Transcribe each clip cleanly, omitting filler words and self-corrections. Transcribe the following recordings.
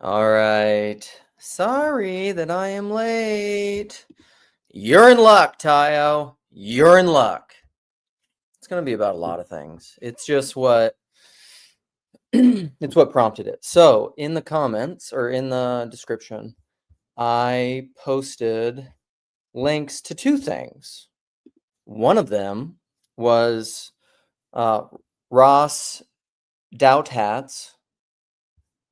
All right. Sorry that I am late. You're in luck, Tayo. You're in luck. It's going to be about a lot of things. It's just what it's what prompted it. So, in the comments or in the description, I posted links to two things. One of them was Ross Douthat's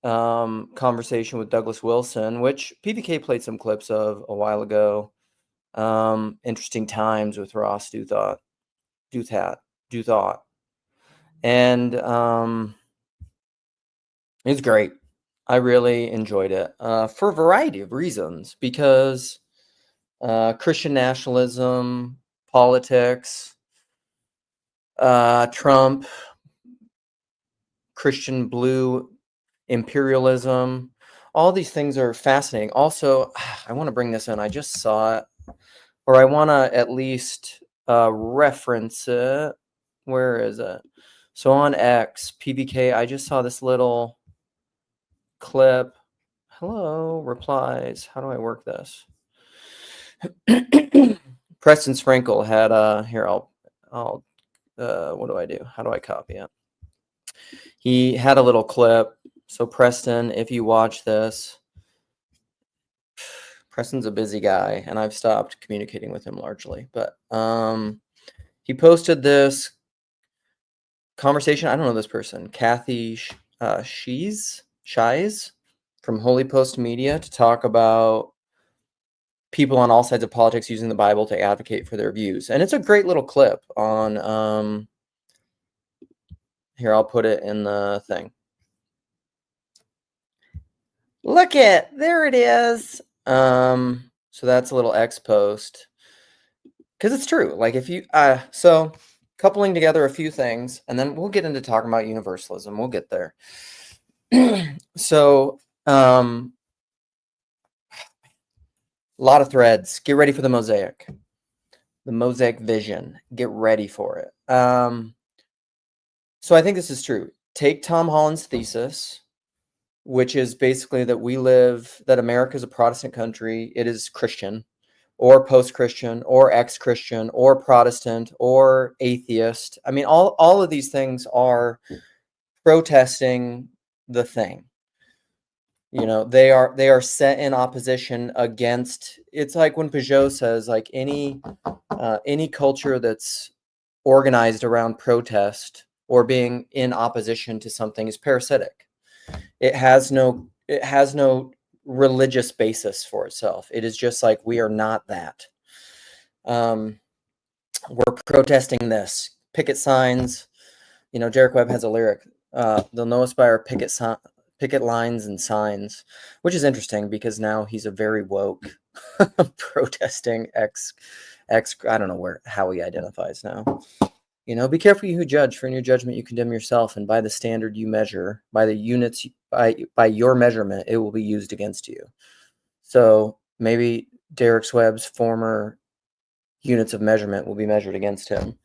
conversation with Douglas Wilson, which PBK played some clips of a while ago. Interesting times with Ross Douthat. And it's great. I really enjoyed it for a variety of reasons, because Christian nationalism, politics, Trump, Christian blue imperialism, all these things are fascinating. Also, I want to bring this in. I just saw it, or I want to at least reference it. Where is it? So on X, PBK, I just saw this little clip. Hello, replies. How do I work this? Preston Sprinkle had here, I'll what do I do? How do I copy it? He had a little clip. So Preston, if you watch this, Preston's a busy guy, and I've stopped communicating with him largely. But he posted this conversation. I don't know this person, Kathy Shies from Holy Post Media, to talk about people on all sides of politics using the Bible to advocate for their views. And it's a great little clip on here, I'll put it in the thing. Look it, there it is. So that's a little X post, because it's true. Like, if you so coupling together a few things, and then we'll get into talking about universalism. We'll get there. So a lot of threads. Get ready for the mosaic vision. Get ready for it. So I think this is true. Take Tom Holland's thesis, which is basically that America is a Protestant country. It is Christian, or post-Christian, or ex-Christian, or Protestant, or atheist. I mean, all of these things are protesting the thing. You know, they are set in opposition against. It's like when Peugeot says, like, any culture that's organized around protest or being in opposition to something is parasitic. It has no religious basis for itself. It is just like, we are not that. We're protesting this. Picket signs. You know, Derek Webb has a lyric. They'll know us by our picket lines and signs, which is interesting because now he's a very woke protesting ex. I don't know how he identifies now. You know, be careful you who judge, for in your judgment you condemn yourself, and by the standard you measure, by the units, by your measurement, it will be used against you. So maybe Derek Webb's former units of measurement will be measured against him.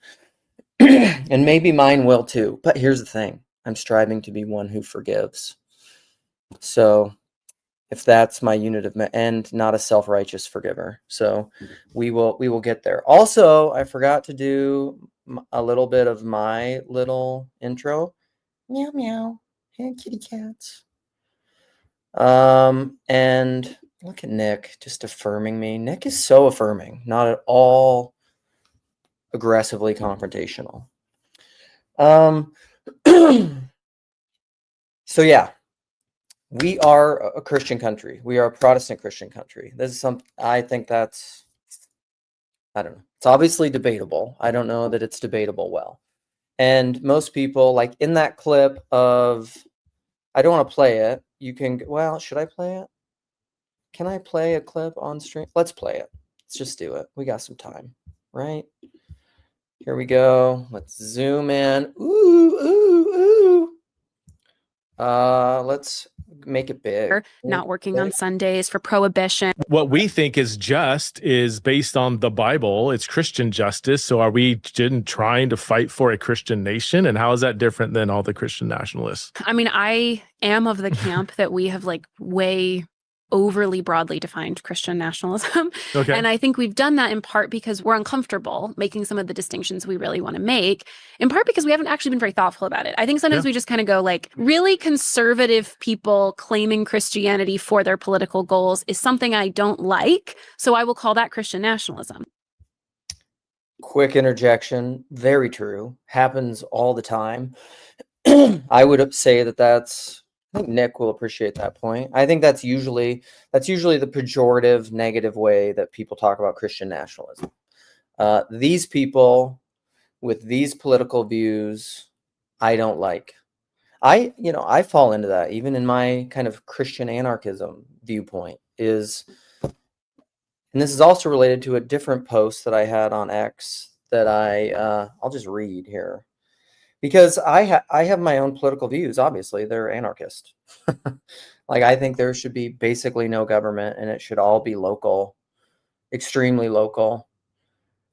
And maybe mine will too. But here's the thing. I'm striving to be one who forgives. So if that's my unit of and not a self-righteous forgiver. So we will get there. Also, I forgot to do a little bit of my little intro. Meow meow. Hey, kitty cats. And look at Nick just affirming me. Nick is so affirming, not at all aggressively confrontational. So yeah, we are a Christian country. We are a Protestant Christian country. This is I think that's, I don't know. It's obviously debatable. I don't know that it's debatable well. And most people, like in that clip of, I don't want to play it. You can, well, should I play it? Can I play a clip on stream? Let's play it. Let's just do it. We got some time, right? Here we go. Let's zoom in. Ooh, ooh, ooh. Let's make it big. Not working on Sundays, for prohibition. What we think is just is based on the Bible. It's Christian justice. So are we trying to fight for a Christian nation? And how is that different than all the Christian nationalists? I mean, I am of the camp that we have like way overly broadly defined Christian nationalism. Okay. And I think we've done that in part because we're uncomfortable making some of the distinctions we really want to make, in part because we haven't actually been very thoughtful about it. I think sometimes we just kind of go like, really conservative people claiming Christianity for their political goals is something I don't like, so I will call that Christian nationalism. Quick interjection. Very true. Happens all the time. I would say that's, I think Nick will appreciate that point. I think that's usually the pejorative, negative way that people talk about Christian nationalism. These people with these political views, I don't like. I fall into that even in my kind of Christian anarchism viewpoint and this is also related to a different post that I had on X that I'll just read here. Because I have my own political views. Obviously, they're anarchist. Like, I think there should be basically no government, and it should all be local, extremely local.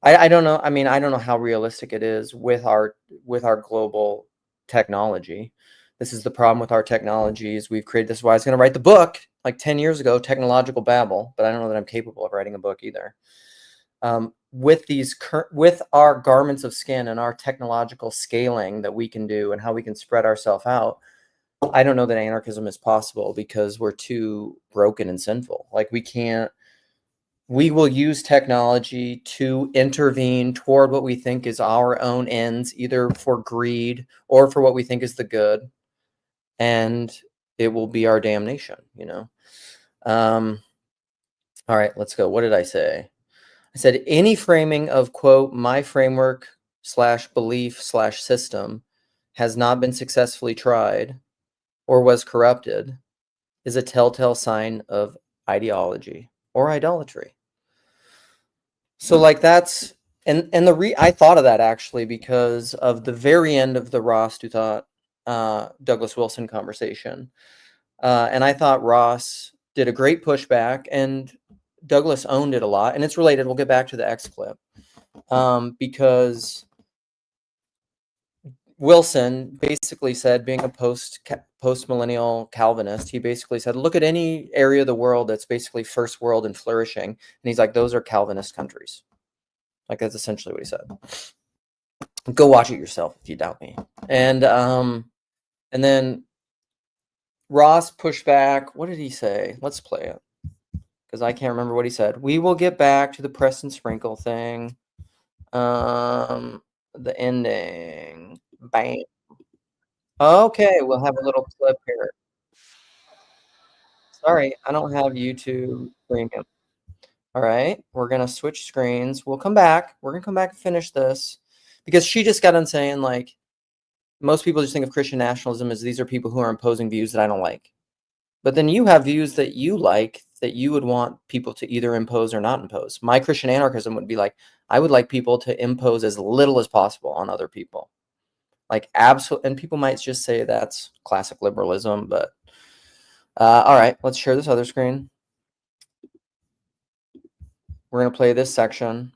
I don't know. I mean, I don't know how realistic it is with our global technology. This is the problem with our technologies. We've created this. Is why I was going to write the book like 10 years ago, Technological Babel, but I don't know that I'm capable of writing a book either. With our garments of skin and our technological scaling that we can do and how we can spread ourselves out, I don't know that anarchism is possible because we're too broken and sinful. Like we will use technology to intervene toward what we think is our own ends, either for greed or for what we think is the good. And it will be our damnation, All right, let's go. What did I say? I said, any framing of, quote, my framework / belief / system has not been successfully tried or was corrupted is a telltale sign of ideology or idolatry. So like that's, I thought of that actually because of the very end of the Ross Douthat, Douglas Wilson conversation. And I thought Ross did a great pushback and Douglas owned it a lot, and it's related. We'll get back to the X clip because Wilson basically said, being a post-millennial Calvinist, he basically said, look at any area of the world that's basically first world and flourishing, and he's like, those are Calvinist countries. Like that's essentially what he said. Go watch it yourself if you doubt me. And then Ross pushed back. What did he say? Let's play it. Because I can't remember what he said. We will get back to the press and sprinkle thing. The ending. Bam. Okay, we'll have a little clip here. Sorry, I don't have YouTube Premium. All right, we're going to switch screens. We'll come back. We're going to come back and finish this. Because she just got done saying, like, most people just think of Christian nationalism as these are people who are imposing views that I don't like. But then you have views that you like that you would want people to either impose or not impose. My Christian anarchism would be like, I would like people to impose as little as possible on other people. Like absolute, and people might just say that's classic liberalism, but all right, let's share this other screen. We're going to play this section,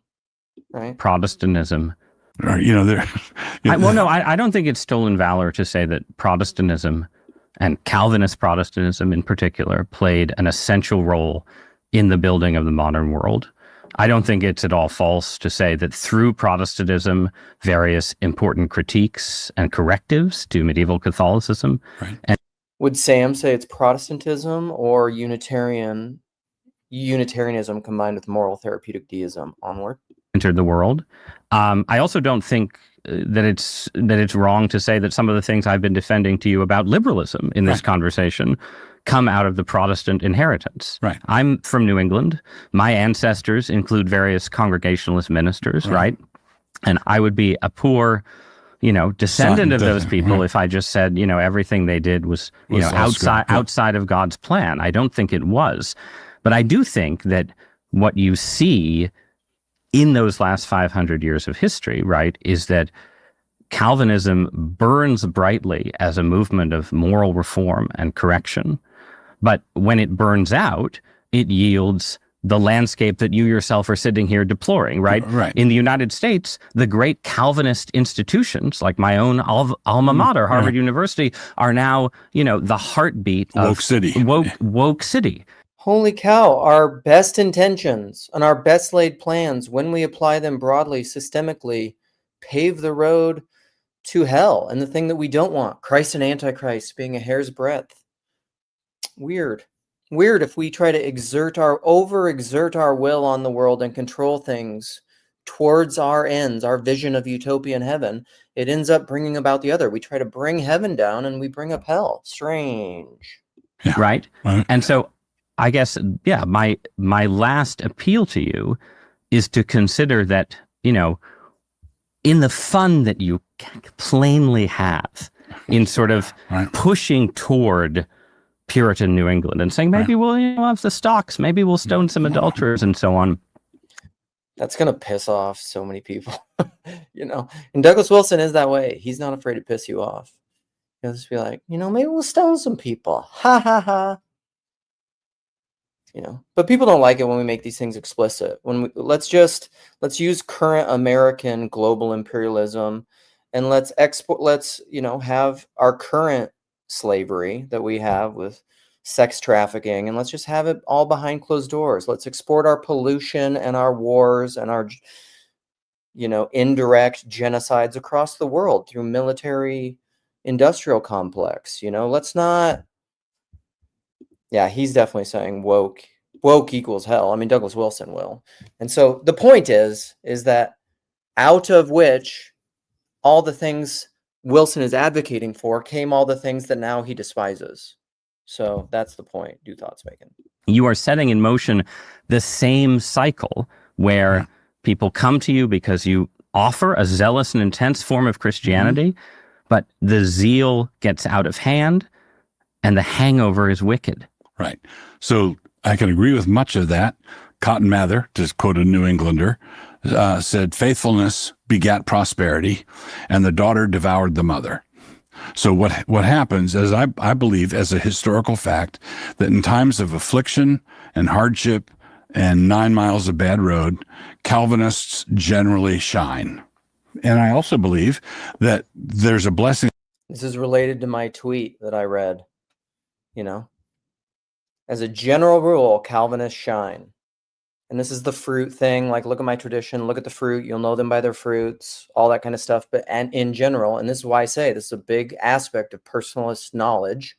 right? Protestantism. I don't think it's stolen valor to say that Protestantism and Calvinist Protestantism in particular played an essential role in the building of the modern world. I don't think it's at all false to say that through Protestantism, various important critiques and correctives to medieval Catholicism. Right. And would Sam say it's Protestantism or Unitarianism combined with moral therapeutic deism onward? Entered the world. I also don't think that it's wrong to say that some of the things I've been defending to you about liberalism in this conversation come out of the Protestant inheritance. Right. I'm from New England. My ancestors include various Congregationalist ministers, right? And I would be a poor, descendant of those people if I just said, everything they did was outside of God's plan. I don't think it was. But I do think that what you see in those last 500 years of history, right, is that Calvinism burns brightly as a movement of moral reform and correction. But when it burns out, it yields the landscape that you yourself are sitting here deploring, right? Right. In the United States, the great Calvinist institutions, like my own alma mater, Harvard University, are now, the heartbeat of Woke city. Woke city. Holy cow, our best intentions and our best laid plans, when we apply them broadly, systemically, pave the road to hell and the thing that we don't want, Christ and Antichrist being a hair's breadth. Weird if we try to overexert our will on the world and control things towards our ends, our vision of utopian heaven. It ends up bringing about the other. We try to bring heaven down and we bring up hell. Strange. Yeah. Right. And so I guess, my last appeal to you is to consider that, in the fun that you plainly have in sort of pushing toward Puritan New England and saying, maybe we'll have the stocks, maybe we'll stone some adulterers and so on. That's going to piss off so many people, And Douglas Wilson is that way. He's not afraid to piss you off. He'll just be like, maybe we'll stone some people. Ha, ha, ha. But people don't like it when we make these things explicit. Let's use current American global imperialism and let's have our current slavery that we have with sex trafficking, and let's just have it all behind closed doors. Let's export our pollution and our wars and our indirect genocides across the world through military industrial complex. Let's not. Yeah, he's definitely saying woke equals hell. I mean, Douglas Wilson will. And so the point is that out of which all the things Wilson is advocating for came all the things that now he despises. So that's the point Douthat's making. You are setting in motion the same cycle where people come to you because you offer a zealous and intense form of Christianity, but the zeal gets out of hand and the hangover is wicked. Right. So I can agree with much of that. Cotton Mather, to quote a New Englander, said, faithfulness begat prosperity, and the daughter devoured the mother. So what happens is, I believe, as a historical fact, that in times of affliction and hardship and 9 miles of bad road, Calvinists generally shine. And I also believe that there's a blessing. This is related to my tweet that I read, As a general rule, Calvinists shine. And this is the fruit thing. Like, look at my tradition, look at the fruit. You'll know them by their fruits, all that kind of stuff. And in general, and this is why I say this is a big aspect of personalist knowledge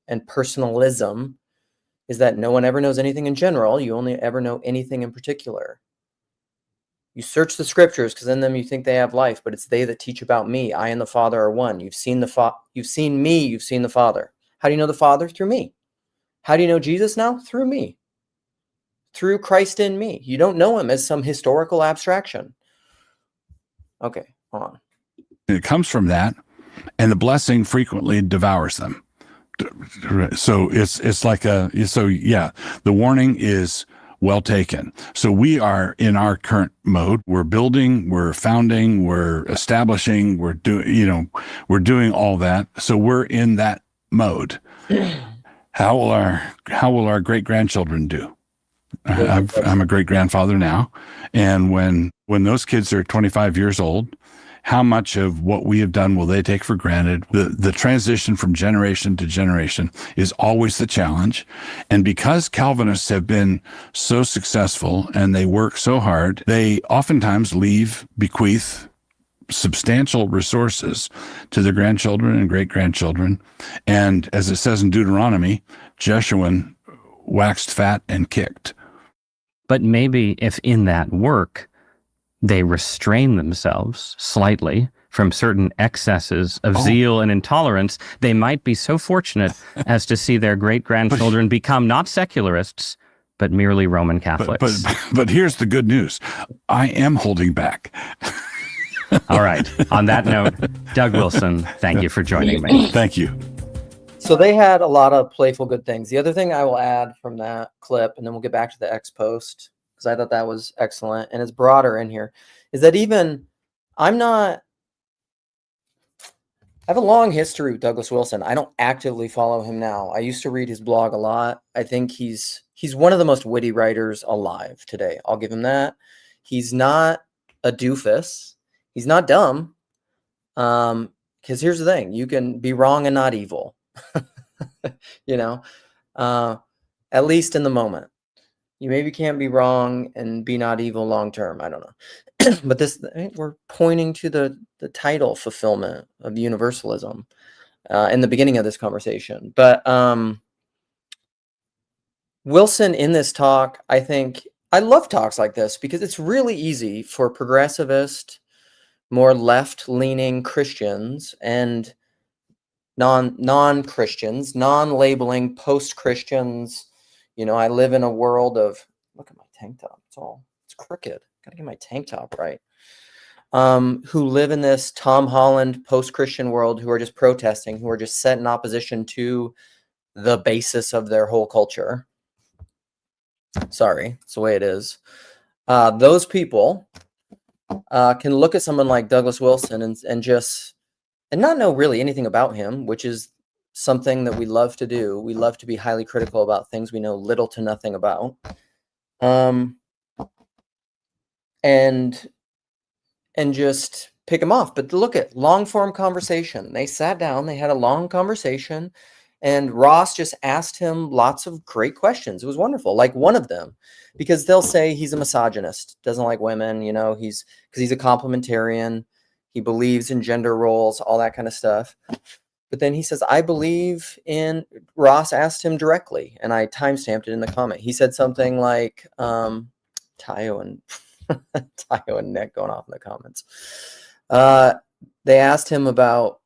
and personalism, is that no one ever knows anything in general. You only ever know anything in particular. You search the scriptures because in them you think they have life, but it's they that teach about me. I and the Father are one. You've seen me, you've seen the Father. How do you know the Father? Through me. How do you know Jesus now? Through me. Through Christ in me. You don't know him as some historical abstraction. Okay, hold on. It comes from that, and the blessing frequently devours them. So it's like the warning is well taken. So we are in our current mode. We're building, we're founding, we're establishing, we're doing all that. So we're in that mode. How will our great-grandchildren do? I'm a great-grandfather now. And when those kids are 25 years old, how much of what we have done will they take for granted? The transition from generation to generation is always the challenge. And because Calvinists have been so successful and they work so hard, they oftentimes bequeath substantial resources to their grandchildren and great-grandchildren. And as it says in Deuteronomy, Jeshurun waxed fat and kicked. But maybe if in that work, they restrain themselves slightly from certain excesses of zeal and intolerance, they might be so fortunate as to see their great-grandchildren become not secularists, but merely Roman Catholics. But here's the good news. I am holding back. All right. On that note, Doug Wilson, thank you for joining me. Thank you. So they had a lot of playful good things. The other thing I will add from that clip, and then we'll get back to the X post, because I thought that was excellent, and it's broader in here, is that even I'm not I have a long history with Douglas Wilson. I don't actively follow him now. I used to read his blog a lot. I think he's one of the most witty writers alive today. I'll give him that. He's not a doofus. He's not dumb. Because here's the thing: you can be wrong and not evil. You know, at least in the moment. You maybe can't be wrong and be not evil long term. I don't know. But we're pointing to the title fulfillment of universalism in the beginning of this conversation. But Wilson in this talk, I think, I love talks like this because it's really easy for progressivist, more left-leaning Christians and non-Christians, non-labeling post-Christians. You know, I live in a world of, look at my tank top. It's crooked. Gotta get my tank top right. Who live in this Tom Holland post-Christian world, who are just protesting, who are just set in opposition to the basis of their whole culture. Sorry, it's the way it is. Those people can look at someone like Douglas Wilson and not know really anything about him, which is something that we love to do. We love to be highly critical about things we know little to nothing about. And just pick him off. But look at long form conversation. They sat down, they had a long conversation, and Ross just asked him lots of great questions. It was wonderful. Like one of them, because they'll say he's a misogynist, doesn't like women, you know, because he's a complementarian. He believes in gender roles, all that kind of stuff. But then he says, I believe in, Ross asked him directly, and I timestamped it in the comment. He said something like, Tayo and Nick going off in the comments. They asked him about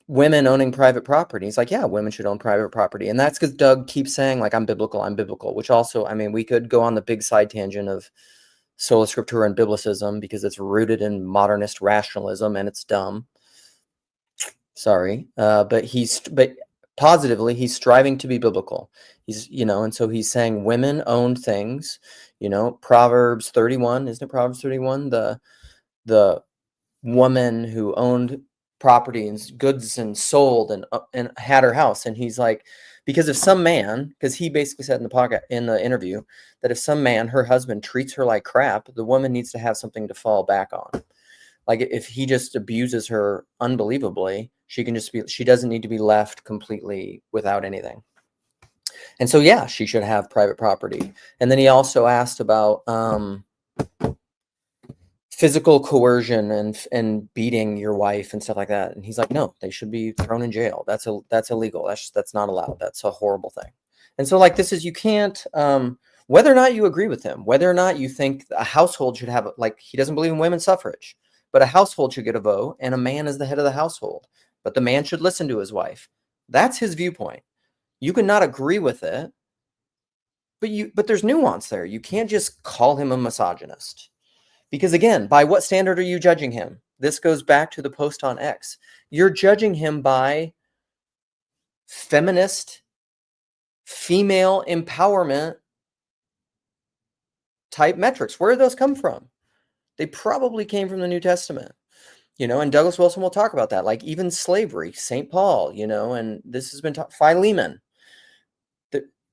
women owning private property. He's like, yeah, women should own private property. And that's because Doug keeps saying, like, I'm biblical, which also, I mean, we could go on the big side tangent of sola scriptura and biblicism because it's rooted in modernist rationalism and it's dumb. Sorry. But positively, he's striving to be biblical. He's, you know, and so he's saying women owned things, you know, Proverbs 31, isn't it Proverbs 31? The woman who owned property and goods and sold and had her house. And he's like, because if some man, because he basically said in the podcast, in the interview, that if some man, her husband, treats her like crap, the woman needs to have something to fall back on. Like if he just abuses her unbelievably, she doesn't need to be left completely without anything. And so, yeah, she should have private property. And then he also asked about physical coercion and beating your wife and stuff like that. And he's like, no, they should be thrown in jail. That's illegal. That's not allowed. That's a horrible thing. And so, like, you can't, whether or not you agree with him, whether or not you think a household should have, like, he doesn't believe in women's suffrage, but a household should get a vote and a man is the head of the household, but the man should listen to his wife. That's his viewpoint. You can not agree with it, but there's nuance there. You can't just call him a misogynist. Because again, by what standard are you judging him? This goes back to the post on X. You're judging him by feminist, female empowerment type metrics. Where do those come from? They probably came from the New Testament. You know, and Douglas Wilson will talk about that, like even slavery, St. Paul, you know, and this has been taught, Philemon.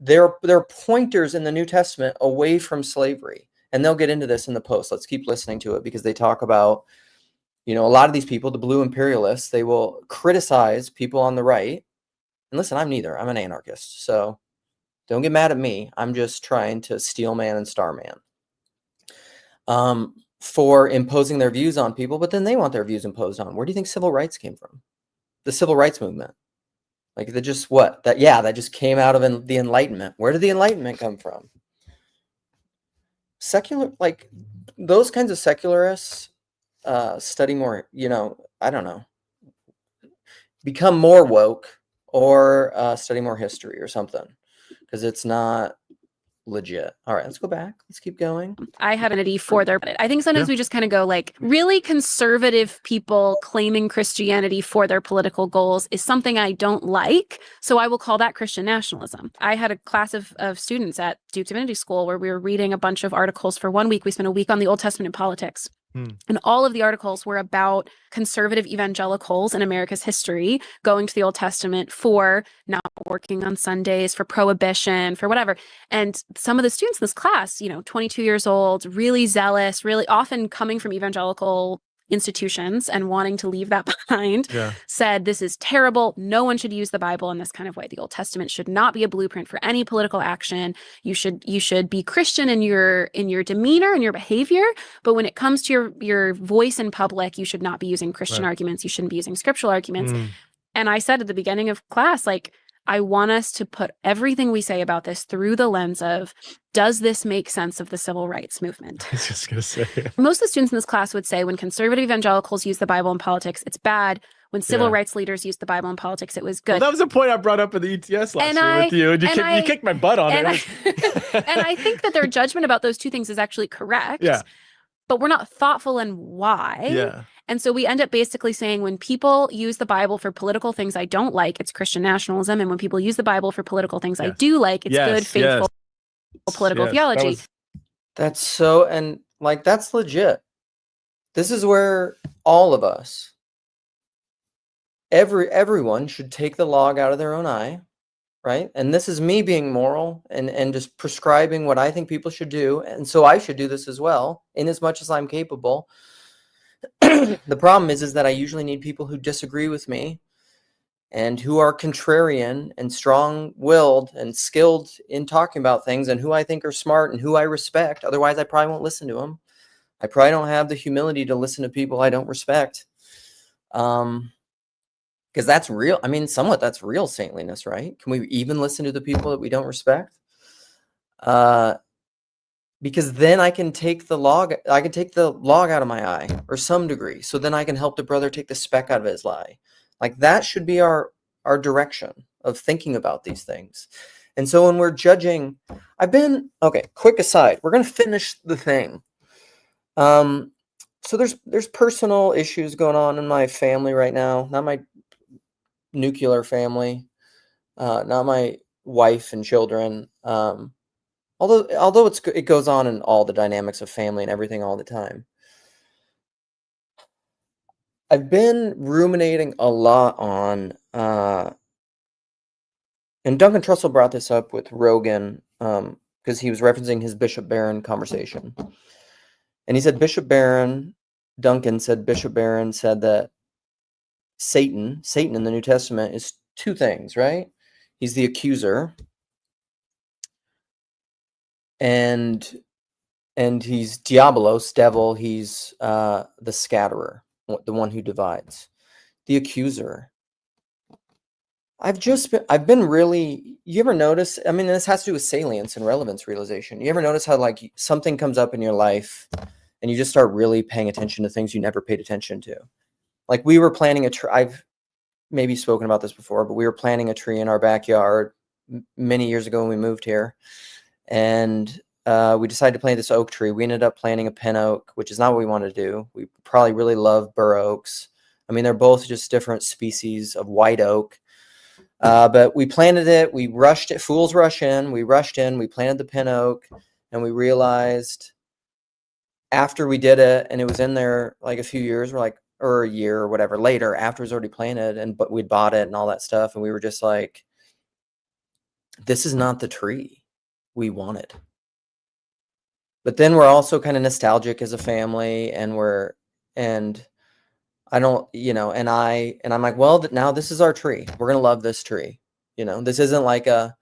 There are pointers in the New Testament away from slavery. And they'll get into this in the post. Let's keep listening to it because they talk about, you know, a lot of these people, the blue imperialists, they will criticize people on the right. And listen, I'm neither. I'm an anarchist. So don't get mad at me. I'm just trying to steel man and star man for imposing their views on people. But then they want their views imposed on. Where do you think civil rights came from? The civil rights movement. Like that just came out of the Enlightenment. Where did the Enlightenment come from? Secular, like those kinds of secularists study more, you know, I don't know, become more woke or study more history or something because it's not legit. All right, let's go back. Let's keep going. I have an affinity for I think sometimes we just kind of go like really conservative people claiming Christianity for their political goals is something I don't like. So I will call that Christian nationalism. I had a class of students at Duke Divinity School where we were reading a bunch of articles for 1 week. We spent a week on the Old Testament in politics. And all of the articles were about conservative evangelicals in America's history going to the Old Testament for not working on Sundays, for prohibition, for whatever. And some of the students in this class, 22 years old, really zealous, really often coming from evangelical institutions and wanting to leave that behind, said this is terrible. No one should use the Bible in this kind of way. The Old Testament should not be a blueprint for any political action. You should be Christian in your demeanor and your behavior, but when it comes to your voice in public, you should not be using Christian arguments. You shouldn't be using scriptural arguments. And I said at the beginning of class, like, I want us to put everything we say about this through the lens of, does this make sense of the civil rights movement? I was just going to say. Most of the students in this class would say when conservative evangelicals use the Bible in politics, it's bad. When civil rights leaders use the Bible in politics, it was good. Well, that was a point I brought up at the ETS last year with you. And you kicked my butt on it. And I think that their judgment about those two things is actually correct. Yeah. But we're not thoughtful in why. Yeah. And so we end up basically saying when people use the Bible for political things I don't like, it's Christian nationalism. And when people use the Bible for political things I do like, it's good, faithful political theology. That's so, and like, that's legit. This is where all of us, everyone should take the log out of their own eye, right? And this is me being moral and just prescribing what I think people should do. And so I should do this as well, in as much as I'm capable. The problem is that I usually need people who disagree with me and who are contrarian and strong-willed and skilled in talking about things and who I think are smart and who I respect. Otherwise, I probably won't listen to them. I probably don't have the humility to listen to people I don't respect. Because that's real. I mean, somewhat that's real saintliness, right? Can we even listen to the people that we don't respect? Because then I can take the log out of my eye, or some degree. So then I can help the brother take the speck out of his eye. Like, that should be our direction of thinking about these things. And so when we're judging, quick aside, we're going to finish the thing. So there's personal issues going on in my family right now, not my nuclear family, not my wife and children. Although it goes on in all the dynamics of family and everything all the time. I've been ruminating a lot on, and Duncan Trussell brought this up with Rogan, because he was referencing his Bishop Barron conversation. And he said Duncan said Bishop Barron said that Satan in the New Testament is two things, right? He's the accuser, and he's Diabolos, devil. He's the scatterer, the one who divides, the accuser. I've been really, you ever notice, I mean, this has to do with salience and relevance realization. You ever notice how, like, something comes up in your life and you just start really paying attention to things you never paid attention to? Like, we were planting a tree. I've maybe spoken about this before, but we were planting a tree in our backyard many years ago when we moved here. And we decided to plant this oak tree. We ended up planting a pin oak, which is not what we wanted to do. We probably really love bur oaks. I mean, they're both just different species of white oak. But we planted it. We rushed it. Fools rush in. We rushed in. We planted the pin oak. And we realized after we did it, and it was in there like a few years, or a year or whatever later, after it was already planted, but we'd bought it and all that stuff. And we were just like, this is not the tree we wanted. But then we're also kind of nostalgic as a family, and I don't, and I'm like, well, now this is our tree. We're going to love this tree. This isn't like I'm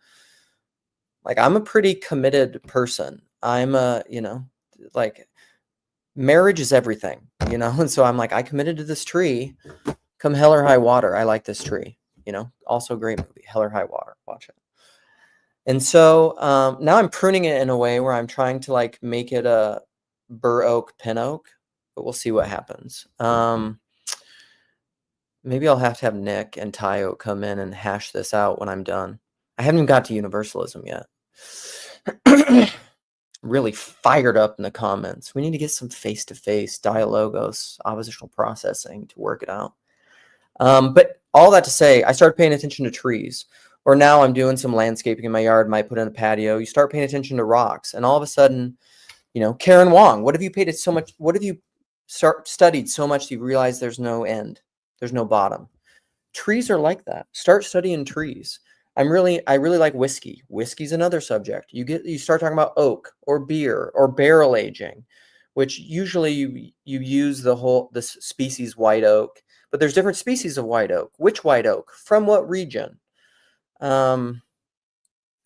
a pretty committed person. I'm marriage is everything, and so I'm like, I committed to this tree, come hell or high water. I like this tree, also a great movie, Hell or High Water. Watch it. And so now I'm pruning it in a way where I'm trying to make it a bur oak, pin oak, but we'll see what happens. Maybe I'll have to have Nick and Tayo come in and hash this out when I'm done. I haven't even got to Universalism yet. Really fired up in the comments. We need to get some face-to-face dialogos, oppositional processing to work it out. But all that to say, I started paying attention to trees. Or now I'm doing some landscaping in my yard, might put in a patio. You start paying attention to rocks, and all of a sudden, Karen Wong, what have you studied so much that you realize there's no end, there's no bottom. Trees are like that. Start studying trees. I really like whiskey. Whiskey's another subject. You start talking about oak or beer or barrel aging, which usually you use this species white oak, but there's different species of white oak. Which white oak? From what region? All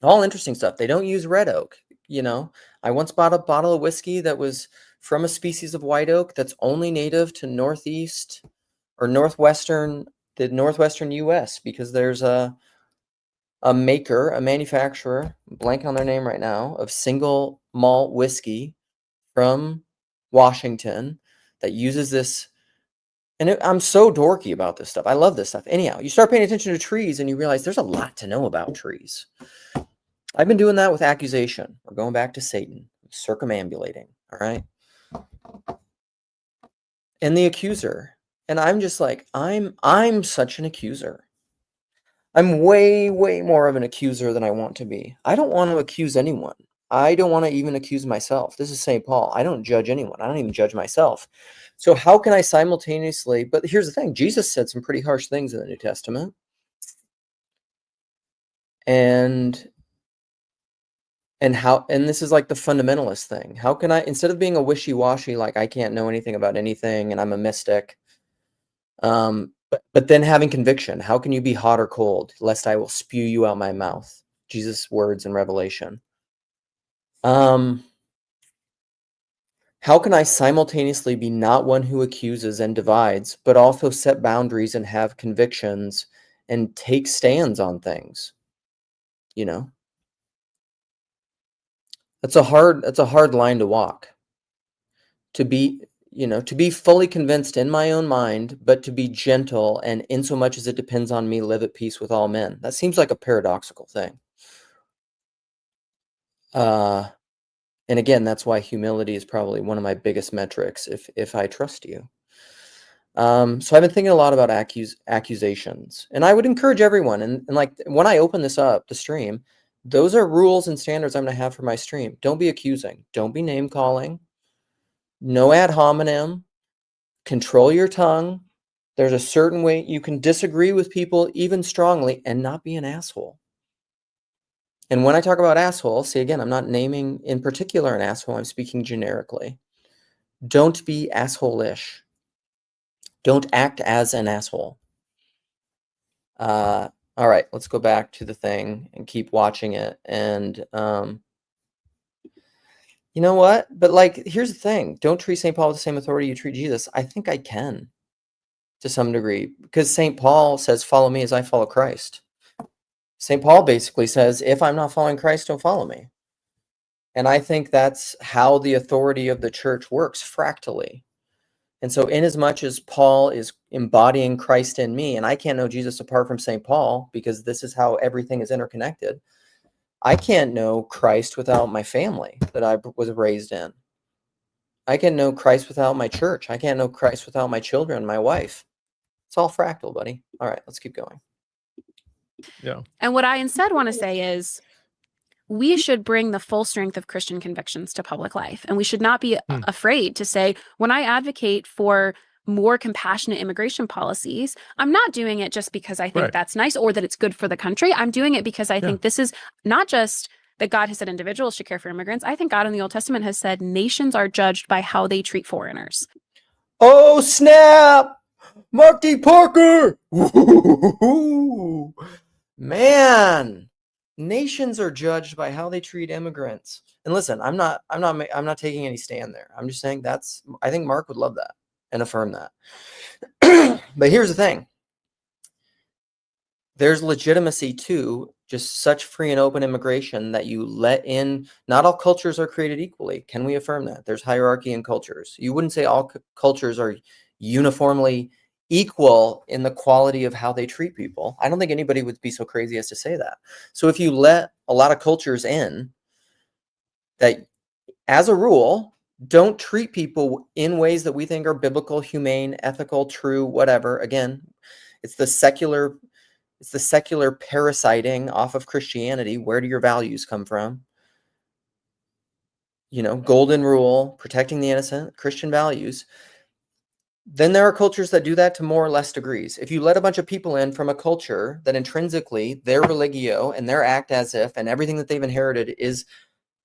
interesting stuff. They don't use red oak. I once bought a bottle of whiskey that was from a species of white oak that's only native to northeast or the northwestern US, because there's a manufacturer, I'm blanking on their name right now, of single malt whiskey from Washington that uses this. And I'm so dorky about this stuff. I love this stuff. Anyhow, you start paying attention to trees and you realize there's a lot to know about trees. I've been doing that with accusation. We're going back to Satan, circumambulating, all right? And the accuser. And I'm just like, I'm such an accuser. I'm way, way more of an accuser than I want to be. I don't want to accuse anyone. I don't want to even accuse myself. This is St. Paul. I don't judge anyone. I don't even judge myself. So how can I simultaneously, but here's the thing, Jesus said some pretty harsh things in the New Testament. And this is like the fundamentalist thing. How can I, instead of being a wishy-washy, like I can't know anything about anything and I'm a mystic, but then having conviction, how can you be hot or cold, lest I will spew you out my mouth? Jesus' words in Revelation. How can I simultaneously be not one who accuses and divides, but also set boundaries and have convictions and take stands on things? That's a hard line to walk. To be fully convinced in my own mind, but to be gentle and in so much as it depends on me, live at peace with all men. That seems like a paradoxical thing. And again, that's why humility is probably one of my biggest metrics, if I trust you. So I've been thinking a lot about accusations, and I would encourage everyone, and like when I open this up, the stream, those are rules and standards I'm going to have for my stream. Don't be accusing. Don't be name calling. No ad hominem. Control your tongue. There's a certain way you can disagree with people even strongly and not be an asshole. And when I talk about asshole, see, again, I'm not naming in particular an asshole. I'm speaking generically. Don't be asshole-ish. Don't act as an asshole. All right, let's go back to the thing and keep watching it. And you know what? But like, here's the thing. Don't treat St. Paul with the same authority you treat Jesus. I think I can to some degree, because St. Paul says, follow me as I follow Christ. St. Paul basically says, if I'm not following Christ, don't follow me. And I think that's how the authority of the church works, fractally. And so inasmuch as Paul is embodying Christ in me, and I can't know Jesus apart from St. Paul, because this is how everything is interconnected, I can't know Christ without my family that I was raised in. I can't know Christ without my church. I can't know Christ without my children, my wife. It's all fractal, buddy. All right, let's keep going. Yeah. And what I instead want to say is we should bring the full strength of Christian convictions to public life. And we should not be afraid to say, when I advocate for more compassionate immigration policies, I'm not doing it just because I think that's nice or that it's good for the country. I'm doing it because I think this is not just that God has said individuals should care for immigrants. I think God in the Old Testament has said nations are judged by how they treat foreigners. Oh, snap! Mark D. Parker! Man, nations are judged by how they treat immigrants. And listen, I'm not taking any stand there. I'm just saying I think Mark would love that and affirm that. But here's the thing. There's legitimacy to just such free and open immigration that you let in. Not all cultures are created equally. Can we affirm that? There's hierarchy in cultures. You wouldn't say all cultures are uniformly equal in the quality of how they treat people. I don't think anybody would be so crazy as to say that. So if you let a lot of cultures in that, as a rule, don't treat people in ways that we think are biblical, humane, ethical, true, whatever. Again, it's the secular parasiting off of Christianity. Where do your values come from? Golden rule, protecting the innocent, Christian values. Then there are cultures that do that to more or less degrees. If you let a bunch of people in from a culture that intrinsically their religio and their act as if and everything that they've inherited is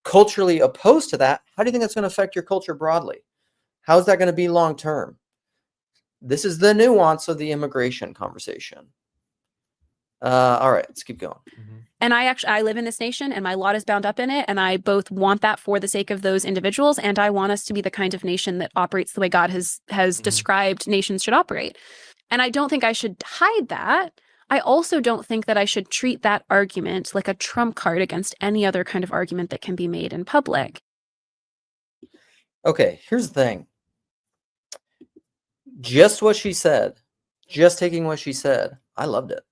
culturally opposed to that, how do you think that's going to affect your culture broadly? How's that going to be long term? This is the nuance of the immigration conversation. All right, let's keep going. And I live in this nation and my lot is bound up in it. And I both want that for the sake of those individuals. And I want us to be the kind of nation that operates the way God has described nations should operate. And I don't think I should hide that. I also don't think that I should treat that argument like a trump card against any other kind of argument that can be made in public. Okay, here's the thing. Just what she said, just taking what she said, I loved it.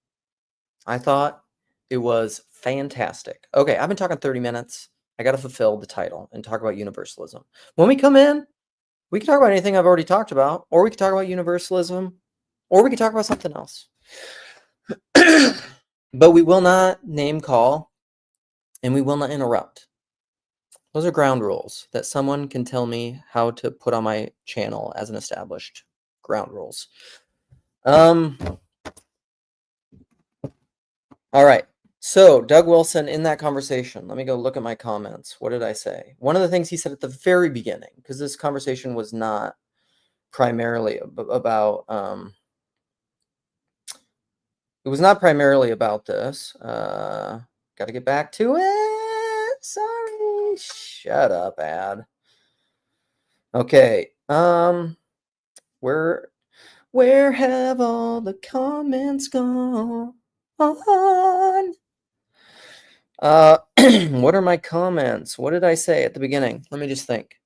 I thought it was fantastic. Okay, I've been talking 30 minutes. I got to fulfill the title and talk about universalism. When we come in, we can talk about anything I've already talked about, or we can talk about universalism, or we can talk about something else. But we will not name call, and we will not interrupt. Those are ground rules that someone can tell me how to put on my channel as an established ground rules. All right. So Doug Wilson, in that conversation, let me go look at my comments. What did I say? One of the things he said at the very beginning, because this conversation was not primarily about, it was not primarily about this. Got to get back to it. Sorry. Shut up, Ad. Okay. Where have all the comments gone? What are my comments? What did I say at the beginning? Let me just think.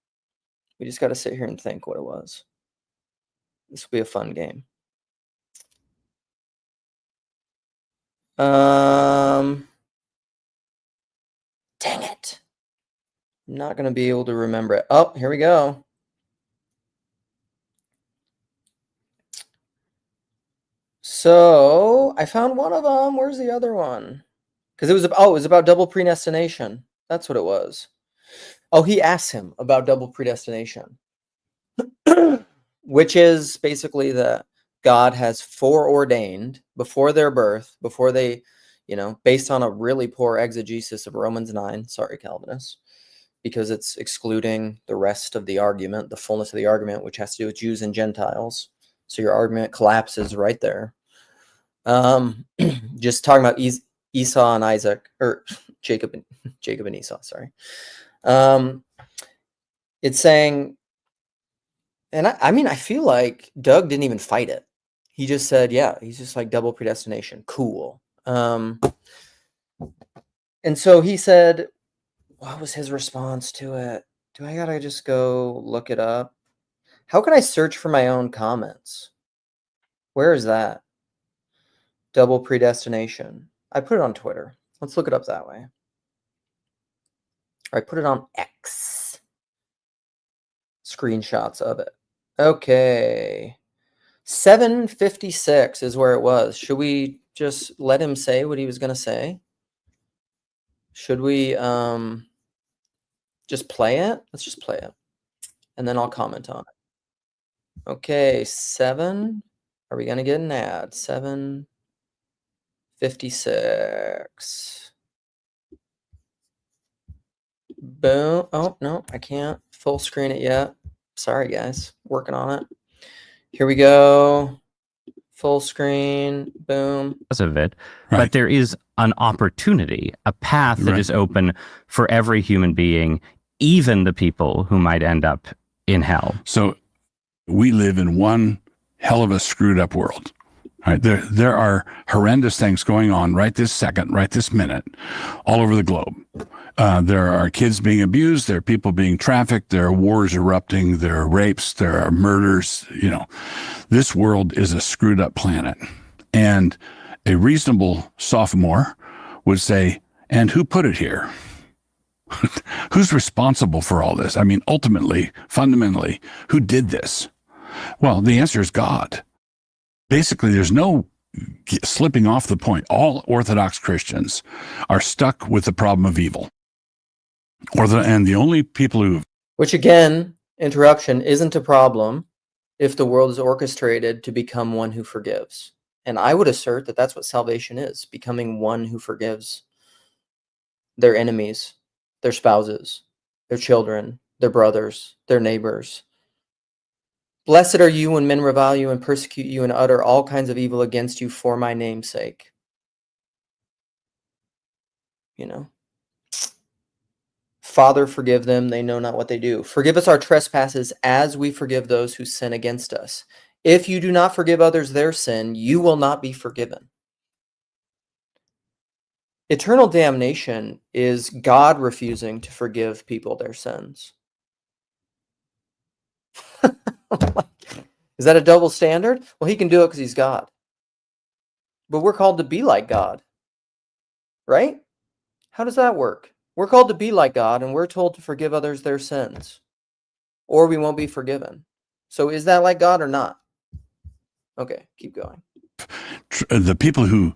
We just got to sit here and think what it was. This will be a fun game. Dang it. I'm not going to be able to remember it. Oh, here we go. So I found one of them. Where's the other one? Because it was about double predestination. That's what it was. Oh, he asked him about double predestination, which is basically that God has foreordained before their birth, before they, based on a really poor exegesis of Romans 9. Sorry, Calvinists, because it's excluding the rest of the argument, the fullness of the argument, which has to do with Jews and Gentiles. So your argument collapses right there. Just talking about Esau and Isaac, or Jacob and Esau, sorry. It's saying, and I feel like Doug didn't even fight it. He just said, yeah, he's just like double predestination. Cool. And so he said, what was his response to it? Do I gotta just go look it up? How can I search for my own comments? Where is that? Double predestination. I put it on Twitter. Let's look it up that way. Or I put it on X. Screenshots of it. Okay. 7:56 is where it was. Should we just let him say what he was going to say? Should we just play it? Let's just play it. And then I'll comment on it. Okay, 7. Are we going to get an ad? 7:56. Boom. Oh, no, I can't full screen it yet. Sorry, guys. Working on it. Here we go. Full screen. Boom. Of it, Right. but there is an opportunity, a path that is open for every human being, even the people who might end up in hell. So we live in one hell of a screwed up world. Right? There are horrendous things going on right this second, right this minute, all over the globe. There are kids being abused. There are people being trafficked. There are wars erupting. There are rapes. There are murders. This world is a screwed up planet. And a reasonable sophomore would say, and who put it here? Who's responsible for all this? I mean, ultimately, fundamentally, who did this? Well, the answer is God. Basically, there's no slipping off the point. All Orthodox Christians are stuck with the problem of evil. And the only people who... Which again, interruption, isn't a problem. if the world is orchestrated to become one who forgives. And I would assert that that's what salvation is, becoming one who forgives their enemies, their spouses, their children, their brothers, their neighbors. Blessed are you when men revile you and persecute you and utter all kinds of evil against you for my name's sake. You know, Father, forgive them. They know not what they do. Forgive us our trespasses as we forgive those who sin against us. If you do not forgive others their sin, you will not be forgiven. Eternal damnation is God refusing to forgive people their sins. Is that a double standard? Well, he can do it because he's God. But we're called to be like God, right? How does that work? We're called to be like God, and we're told to forgive others their sins, or we won't be forgiven. So is that like God or not? Okay, keep going. The people who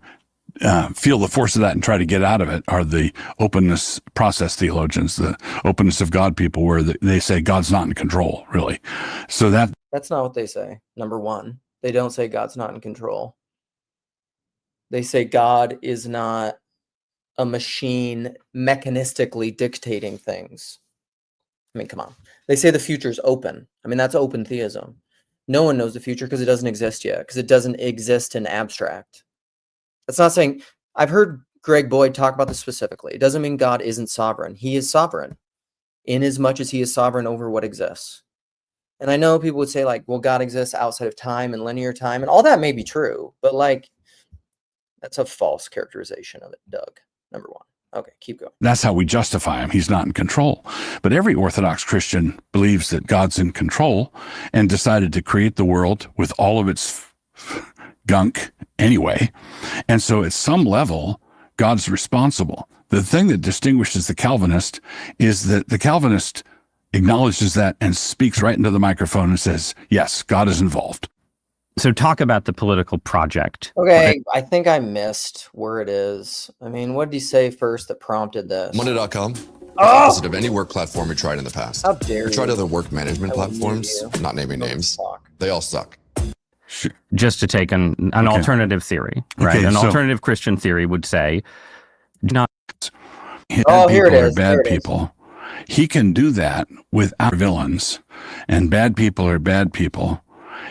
feel the force of that and try to get out of it are the openness process theologians, the openness of God people, where they say God's not in control, really. So that's not what they say. Number one, they don't say God's not in control. They say God is not a machine mechanistically dictating things. I mean, come on. They say the future is open. I mean, that's open theism. No one knows the future because it doesn't exist yet, because it doesn't exist in abstract. That's not saying, I've heard Greg Boyd talk about this specifically. It doesn't mean God isn't sovereign. He is sovereign in as much as he is sovereign over what exists. And I know people would say, like, well, God exists outside of time and linear time, and all that may be true, but like, that's a false characterization of it, Doug. Number one. Okay, keep going. That's how we justify him. He's not in control. But every Orthodox Christian believes that God's in control and decided to create the world with all of its gunk anyway. And so at some level, God's responsible. The thing that distinguishes the Calvinist is that the Calvinist acknowledges that and speaks right into the microphone and says, yes, God is involved. So talk about the political project. Okay, Right? I think I missed where it is. I mean, what did he say first that prompted this? Monday.com. Opposite of any work platform we tried in the past. How dare We tried you? other work management I will platforms, mute you. not naming names. Suck. They all suck. Just to take an alternative theory, right? Okay, An so- alternative Christian theory would say, do not Oh, here it people are is. bad Here it is. people. He can do that without villains, and bad people are bad people.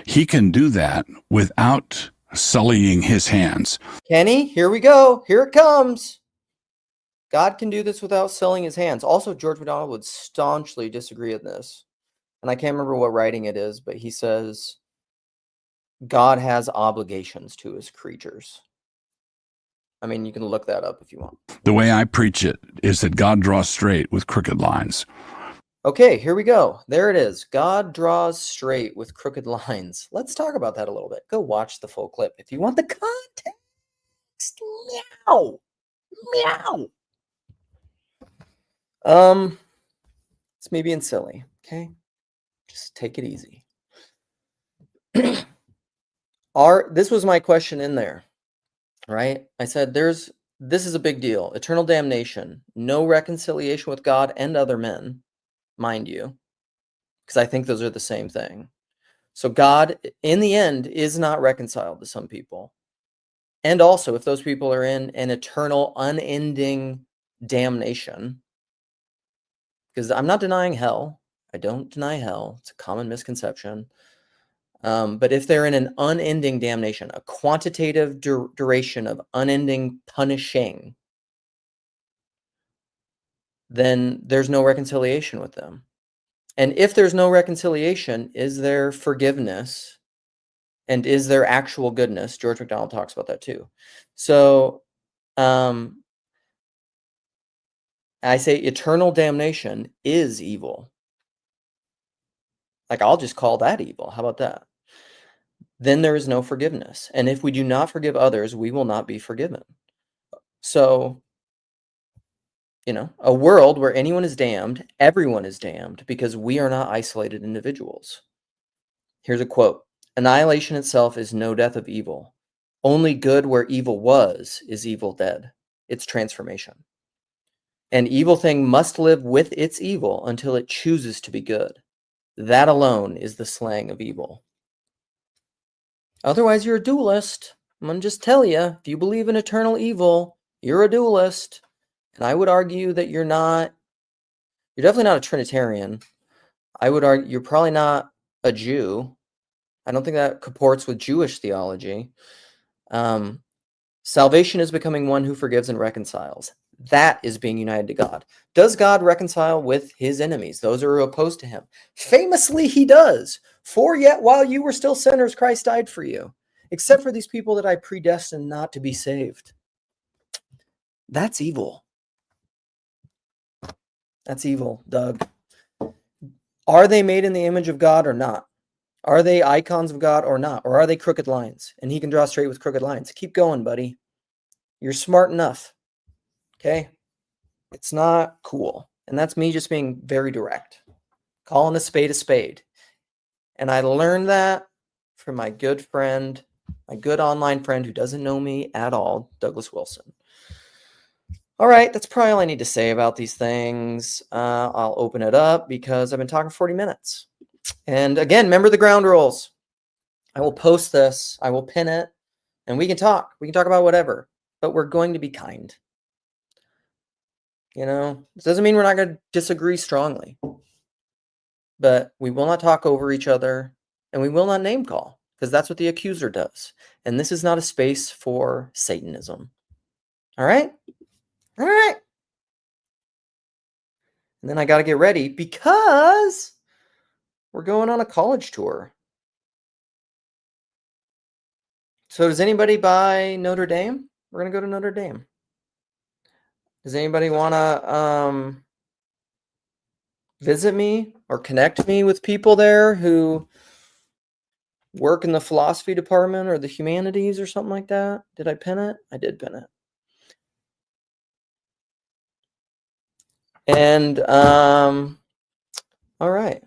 He can do that without sullying his hands. Kenny, here we go. Here it comes. God can do this without selling his hands. Also, George MacDonald would staunchly disagree on this. And I can't remember what writing it is, but he says God has obligations to his creatures. I mean, you can look that up if you want. The way I preach it is that God draws straight with crooked lines. Okay, here we go. There it is. God draws straight with crooked lines. Let's talk about that a little bit. Go watch the full clip if you want the context. Meow. Meow. It's me being silly, okay? Just take it easy. This was my question in there, right? I said this is a big deal. Eternal damnation, no reconciliation with God and other men, mind you, because I think those are the same thing. So God, in the end, is not reconciled to some people. And also, if those people are in an eternal, unending damnation, because I'm not denying hell. I don't deny hell. It's a common misconception. But if they're in an unending damnation, a quantitative duration of unending punishing, then there's no reconciliation with them. And if there's no reconciliation, is there forgiveness? And is there actual goodness? George MacDonald talks about that too. So I say eternal damnation is evil. Like, I'll just call that evil. How about that? Then there is no forgiveness. And if we do not forgive others, we will not be forgiven. So, a world where anyone is damned, everyone is damned, because we are not isolated individuals. Here's a quote. Annihilation itself is no death of evil. Only good where evil was is evil dead. It's transformation. An evil thing must live with its evil until it chooses to be good. That alone is the slaying of evil. Otherwise, you're a dualist. I'm going to just tell you, if you believe in eternal evil, you're a dualist. And I would argue that you're definitely not a Trinitarian. I would argue you're probably not a Jew. I don't think that comports with Jewish theology. Salvation is becoming one who forgives and reconciles. That is being united to God. Does God reconcile with his enemies, those who are opposed to him? Famously, he does. For yet while you were still sinners, Christ died for you. Except for these people that I predestined not to be saved. That's evil. That's evil, Doug. Are they made in the image of God or not? Are they icons of God or not? Or are they crooked lines? And he can draw straight with crooked lines. Keep going, buddy. You're smart enough. Okay? It's not cool. And that's me just being very direct. Calling a spade. And I learned that from my good friend, my good online friend who doesn't know me at all, Douglas Wilson. All right, that's probably all I need to say about these things. I'll open it up because I've been talking 40 minutes. And again, remember the ground rules. I will post this. I will pin it. And we can talk. We can talk about whatever. But we're going to be kind. You know, it doesn't mean we're not going to disagree strongly. But we will not talk over each other. And we will not name call. Because that's what the accuser does. And this is not a space for Satanism. All right? All right. And then I got to get ready because we're going on a college tour. So does anybody buy Notre Dame? We're going to go to Notre Dame. Does anybody want to visit me or connect me with people there who work in the philosophy department or the humanities or something like that? Did I pin it? I did pin it. And all right.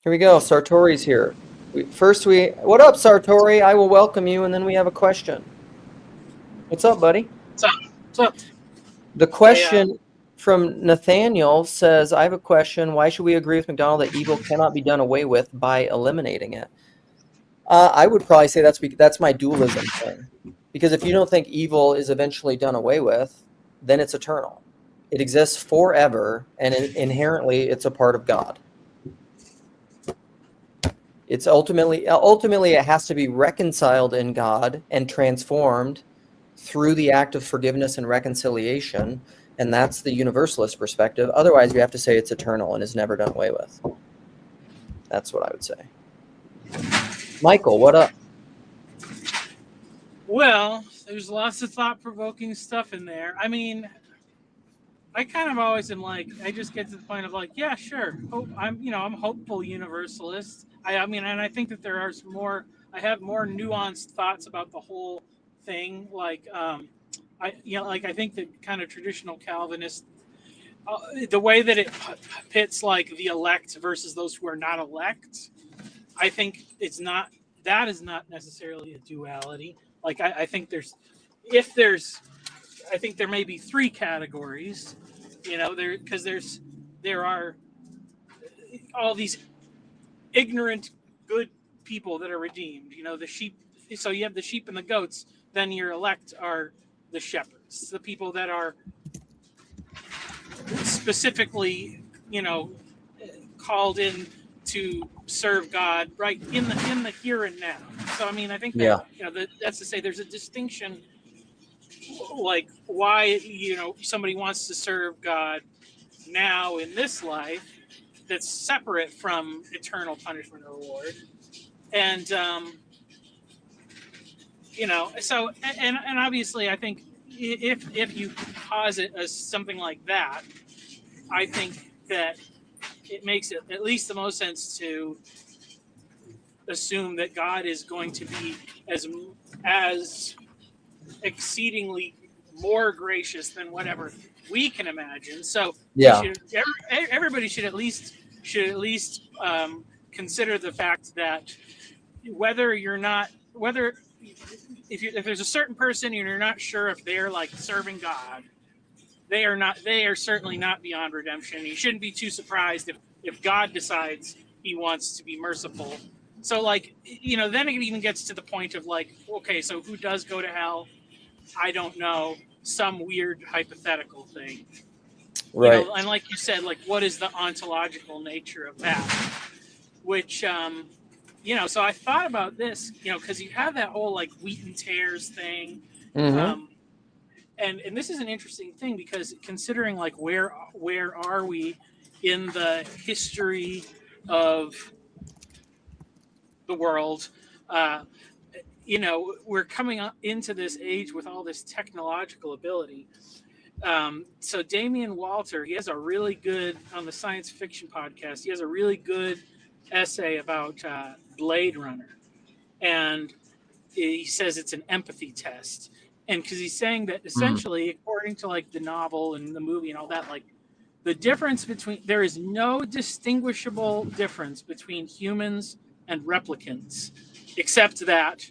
Here we go. Sartori's here. What up, Sartori? I will welcome you, and then we have a question. What's up, buddy? What's up? What's up? The question from Nathaniel says, I have a question. Why should we agree with McDonald that evil cannot be done away with by eliminating it? I would probably say that's my dualism thing. Because if you don't think evil is eventually done away with, then it's eternal. It exists forever, and inherently it's a part of God. It's ultimately it has to be reconciled in God and transformed through the act of forgiveness and reconciliation, and that's the universalist perspective. Otherwise, you have to say it's eternal and is never done away with. That's what I would say. Michael, what up? Well, there's lots of thought-provoking stuff in there. I mean, I kind of always am like, I just get to the point of like, yeah, sure. I'm hopeful universalist. I mean, and I think that there are I have more nuanced thoughts about the whole thing. Like, I think that kind of traditional Calvinist, the way that it pits like the elect versus those who are not elect, I think that is not necessarily a duality. Like, I think I think there may be three categories, because there are all these ignorant good people that are redeemed. The sheep. So you have the sheep and the goats. Then your elect are the shepherds, the people that are specifically, called in to serve God right in the here and now. So I mean, I think that that's to say there's a distinction, like why somebody wants to serve God now in this life that's separate from eternal punishment or reward, and so and obviously I think if you posit as something like that, I think that it makes it at least the most sense to assume that God is going to be as exceedingly more gracious than whatever we can imagine. So everybody should at least consider the fact that if there's a certain person and you're not sure if they're like serving God, they are certainly not beyond redemption. You shouldn't be too surprised if God decides he wants to be merciful So like, then it even gets to the point of like, okay, so who does go to hell? I don't know. Some weird hypothetical thing. Right. And like you said, like, what is the ontological nature of that? Which, so I thought about this, because you have that whole like wheat and tares thing. Mm-hmm. And this is an interesting thing because considering like where are we in the history of the world, we're coming up into this age with all this technological ability. So Damian Walter, he has a really good, on the science fiction podcast, he has a really good essay about Blade Runner. And he says it's an empathy test. And because he's saying that essentially, according to like the novel and the movie and all that, like the difference there is no distinguishable difference between humans and replicants, except that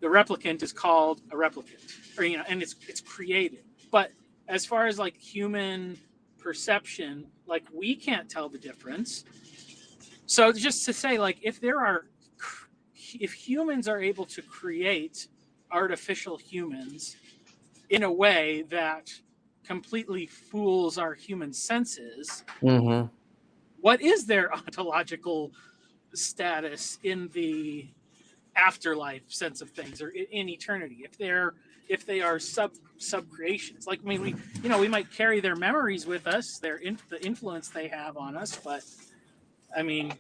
the replicant is called a replicant, or and it's created. But as far as like human perception, like we can't tell the difference. So just to say, like, if humans are able to create artificial humans in a way that completely fools our human senses, Mm-hmm. what is their ontological status in the afterlife sense of things, or in eternity? If they are sub creations, like, I mean, we might carry their memories with us, the influence they have on us, but I mean,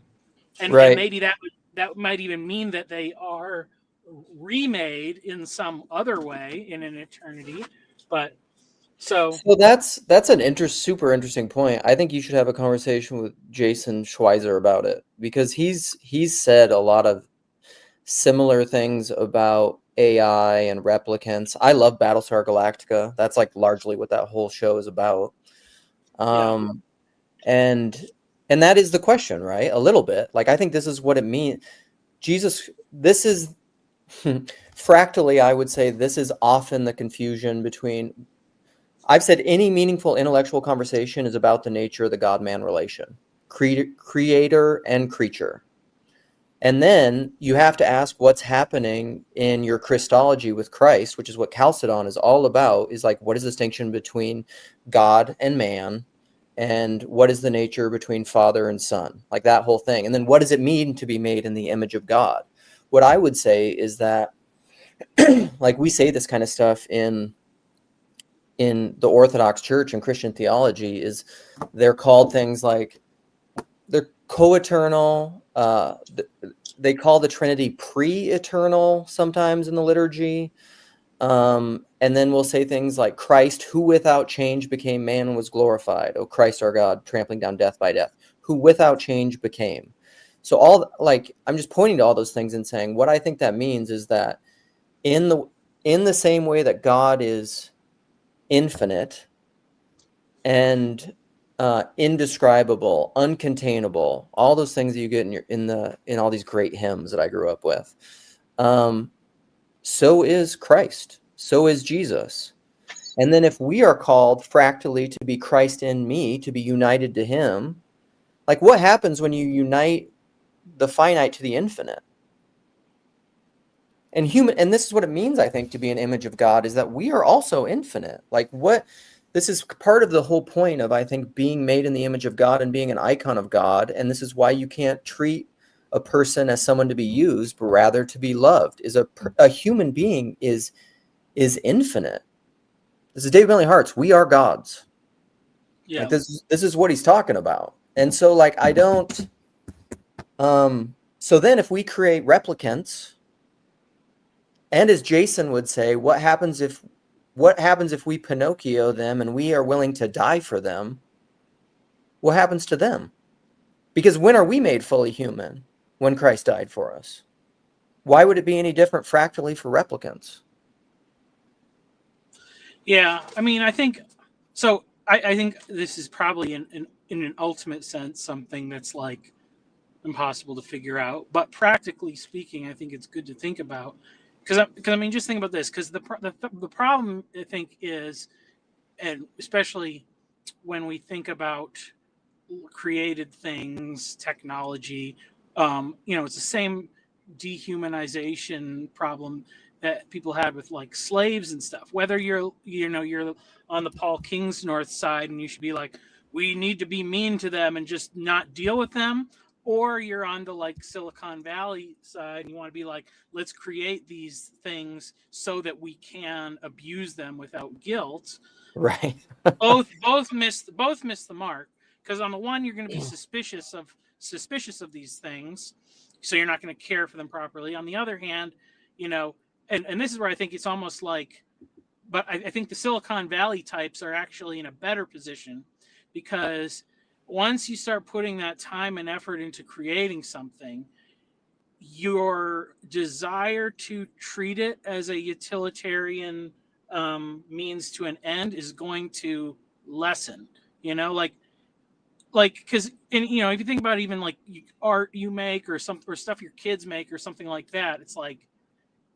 and maybe that might even mean that they are remade in some other way in an eternity. But so that's an super interesting point. I think you should have a conversation with Jason Schweizer about it, because he's said a lot of similar things about AI and replicants. I love Battlestar Galactica. That's like largely what that whole show is about. And that is the question, right? A little bit. Like, I think this is what it means. This is fractally, I would say this is often the confusion between, I've said any meaningful intellectual conversation is about the nature of the God-man relation, creator and creature. And then you have to ask what's happening in your Christology with Christ, which is what Chalcedon is all about, is like, what is the distinction between God and man? And what is the nature between Father and Son? Like that whole thing. And then what does it mean to be made in the image of God? What I would say is that, like, we say this kind of stuff in the Orthodox Church and Christian theology, is they're called things like, they're co-eternal. They call the Trinity pre-eternal sometimes in the liturgy. And then we'll say things like, Christ, who without change became man and was glorified. Oh, Christ our God, trampling down death by death, who without change became. So I'm just pointing to all those things and saying, what I think that means is that in the same way that God is infinite and indescribable, uncontainable, all those things that you get in all these great hymns that I grew up with, so is Christ, so is Jesus. And then if we are called fractally to be Christ in me, to be united to him, like, what happens when you unite the finite to the infinite? And this is what it means, I think, to be an image of God, is that we are also infinite. Like, this is part of the whole point of, I think, being made in the image of God and being an icon of God. And this is why you can't treat a person as someone to be used, but rather to be loved. A human being is infinite. This is David Bentley Hart's "We Are Gods." yeah, Like, this is what he's talking about. And so, like, I don't. So then, if we create replicants, and as Jason would say, what happens if we Pinocchio them and we are willing to die for them? What happens to them? Because when are we made fully human? When Christ died for us. Why would it be any different fractally for replicants? yeah. I mean, I think so. I think this is probably in an ultimate sense something that's like impossible to figure out. But practically speaking, I think it's good to think about, because I mean, just think about this, because the problem, I think, is, and especially when we think about created things, technology, it's the same dehumanization problem that people had with like slaves and stuff. Whether you're on the Paul Kingsnorth side and you should be like, we need to be mean to them and just not deal with them, or you're on the like Silicon Valley side and you want to be like, let's create these things so that we can abuse them without guilt. Right. both miss the mark, because on the one you're going to be suspicious of these things, so you're not going to care for them properly. On the other hand, and this is where I think it's almost like, but I think the Silicon Valley types are actually in a better position, because once you start putting that time and effort into creating something, your desire to treat it as a utilitarian means to an end is going to lessen. Because if you think about even like art you make or stuff your kids make or something like that, it's like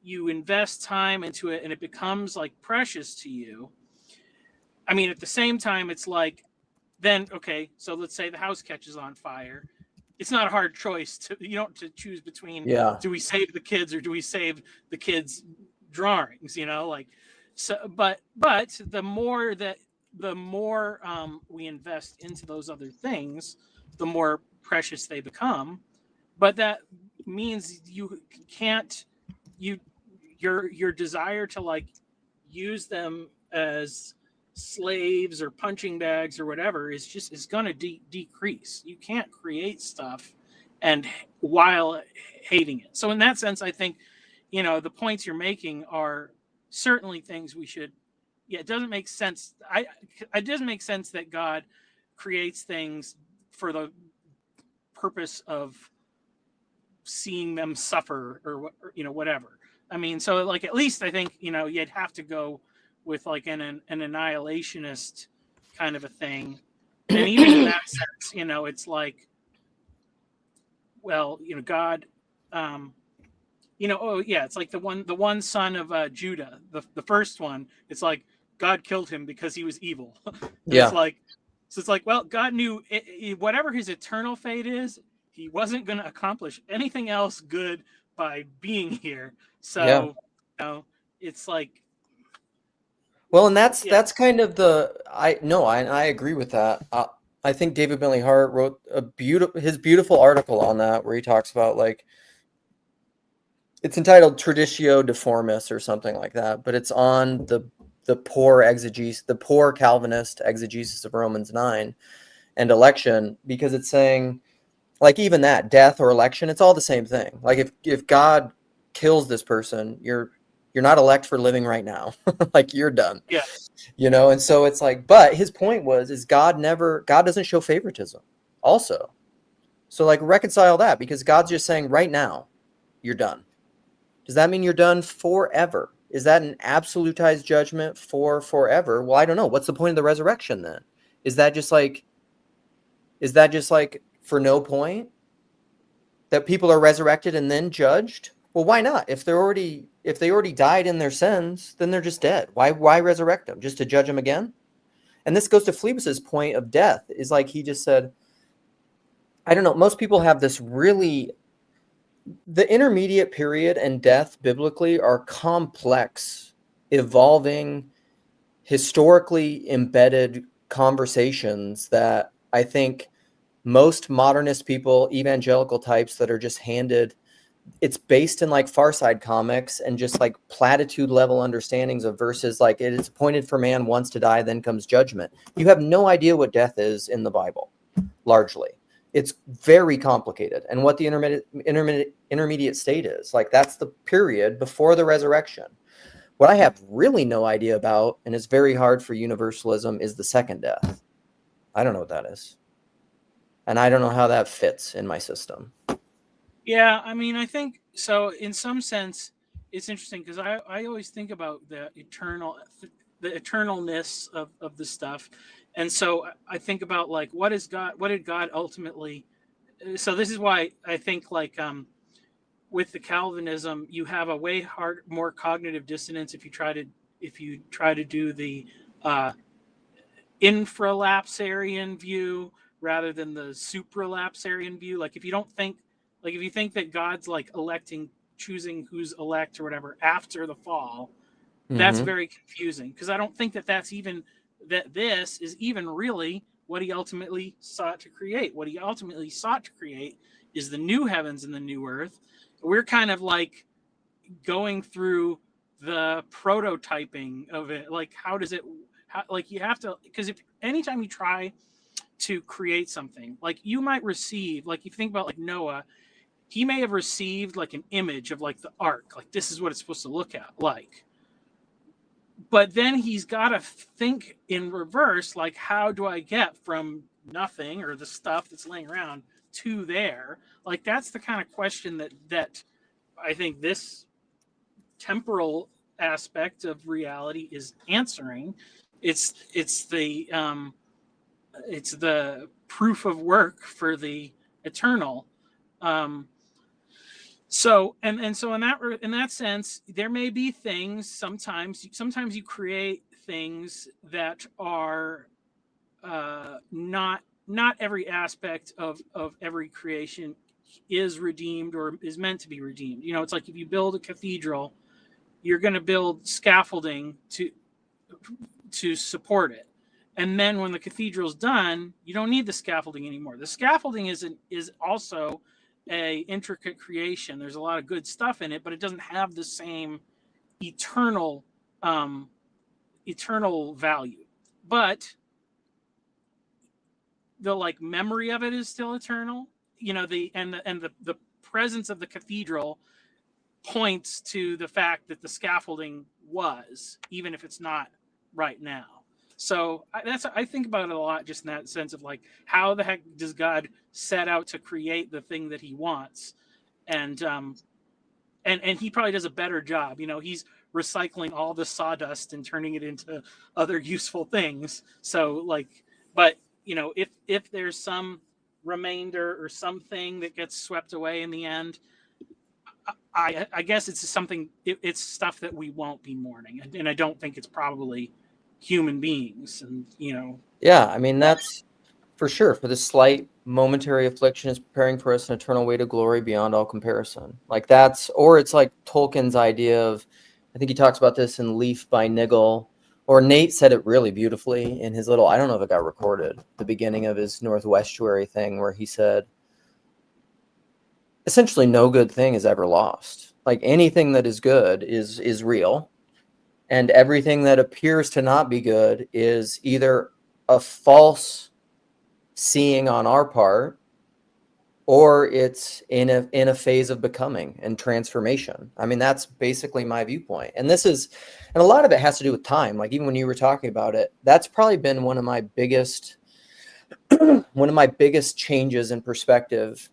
you invest time into it and it becomes like precious to you. I mean, at the same time, it's like, then, okay, so let's say the house catches on fire. It's not a hard choice to choose between, do we save the kids or do we save the kids' drawings, so, but the more we invest into those other things, the more precious they become. But that means your desire to like use them as slaves or punching bags or whatever is going to decrease. You can't create stuff and while hating it. So in that sense, I think, the points you're making are certainly things we should. Yeah, it doesn't make sense. It doesn't make sense that God creates things for the purpose of seeing them suffer or whatever. I mean, so like at least I think you'd have to go with like an annihilationist kind of a thing, and even in that sense, it's like, well, God, it's like the one son of Judah, the first one. It's like God killed him because he was evil. It's like, so it's like, well, God knew whatever his eternal fate is, he wasn't going to accomplish anything else good by being here. So, it's like, well, and that's kind of I agree with that. I think David Bentley Hart wrote his beautiful article on that, where he talks about like, it's entitled Traditio Deformis or something like that, but it's on the poor Calvinist exegesis of Romans 9 and election, because it's saying like even that death or election, it's all the same thing. Like if God kills this person, you're not elect for living right now. Like you're done. Yeah. And so it's like, but his point is God doesn't show favoritism also. So like reconcile that, because God's just saying right now, you're done. Does that mean you're done forever? Is that an absolutized judgment for forever? Well, I don't know. What's the point of the resurrection then? Is that just like for no point that people are resurrected and then judged? Well, why not? If they already died in their sins, then they're just dead. Why resurrect them? Just to judge them again? And this goes to Phlebas's point of death, is like he just said, I don't know, most people have this really, the intermediate period and death biblically are complex, evolving, historically embedded conversations that I think most modernist people, evangelical types that are just handed, it's based in like Far Side comics and just like platitude level understandings of verses like it is appointed for man once to die, then comes judgment. You have no idea what death is in the Bible, largely. It's very complicated. And what the intermediate state is, like that's the period before the resurrection. What I have really no idea about, and it's very hard for universalism, is the second death. I don't know what that is. And I don't know how that fits in my system. Yeah, I mean, I think so. In some sense, it's interesting because I always think about the eternalness of the stuff, and so I think about like what did God ultimately? So this is why I think like with the Calvinism, you have a way more cognitive dissonance if you try to do the infralapsarian view rather than the supralapsarian view. Like if you don't think Like if you think that God's like choosing who's elect or whatever after the fall, that's Mhm. very confusing, because I don't think that this is even really what he ultimately sought to create. What he ultimately sought to create is the new heavens and the new earth. We're kind of like going through the prototyping of it. Like, how does it, like you have to, because if anytime you try to create something, like you might receive, like if you think about like Noah, he may have received like an image of like the ark, like this is what it's supposed to look at like. But then he's got to think in reverse, like how do I get from nothing or the stuff that's laying around to there? Like that's the kind of question that I think this temporal aspect of reality is answering. It's the proof of work for the eternal. So so in that sense, there may be things sometimes you create things that are not every aspect of every creation is redeemed or is meant to be redeemed. You know, it's like if you build a cathedral, you're going to build scaffolding to support it. And then when the cathedral's done, you don't need the scaffolding anymore. The scaffolding is also a intricate creation. There's a lot of good stuff in it, but it doesn't have the same eternal value. But the like memory of it is still eternal. You know, the presence of the cathedral points to the fact that the scaffolding was, even if it's not right now. So I think about it a lot, just in that sense of like, how the heck does God set out to create the thing that he wants? And he probably does a better job. You know, he's recycling all the sawdust and turning it into other useful things. So like, but you know, if there's some remainder or something that gets swept away in the end, I guess it's something. It's stuff that we won't be mourning, and I don't think it's probably human beings. And you know, Yeah, I mean that's for sure. For the slight momentary affliction is preparing for us an eternal way to glory beyond all comparison. Like that's, or it's like Tolkien's idea of, I think he talks about this in Leaf by Niggle, or Nate said it really beautifully in his little, I don't know if it got recorded, the beginning of his Northwestuary thing, where he said, essentially no good thing is ever lost. Like anything that is good is real, and everything that appears to not be good is either a false seeing on our part, or it's in a phase of becoming and transformation. I mean, that's basically my viewpoint. And a lot of it has to do with time. Like even when you were talking about it, that's probably been one of my biggest changes in perspective.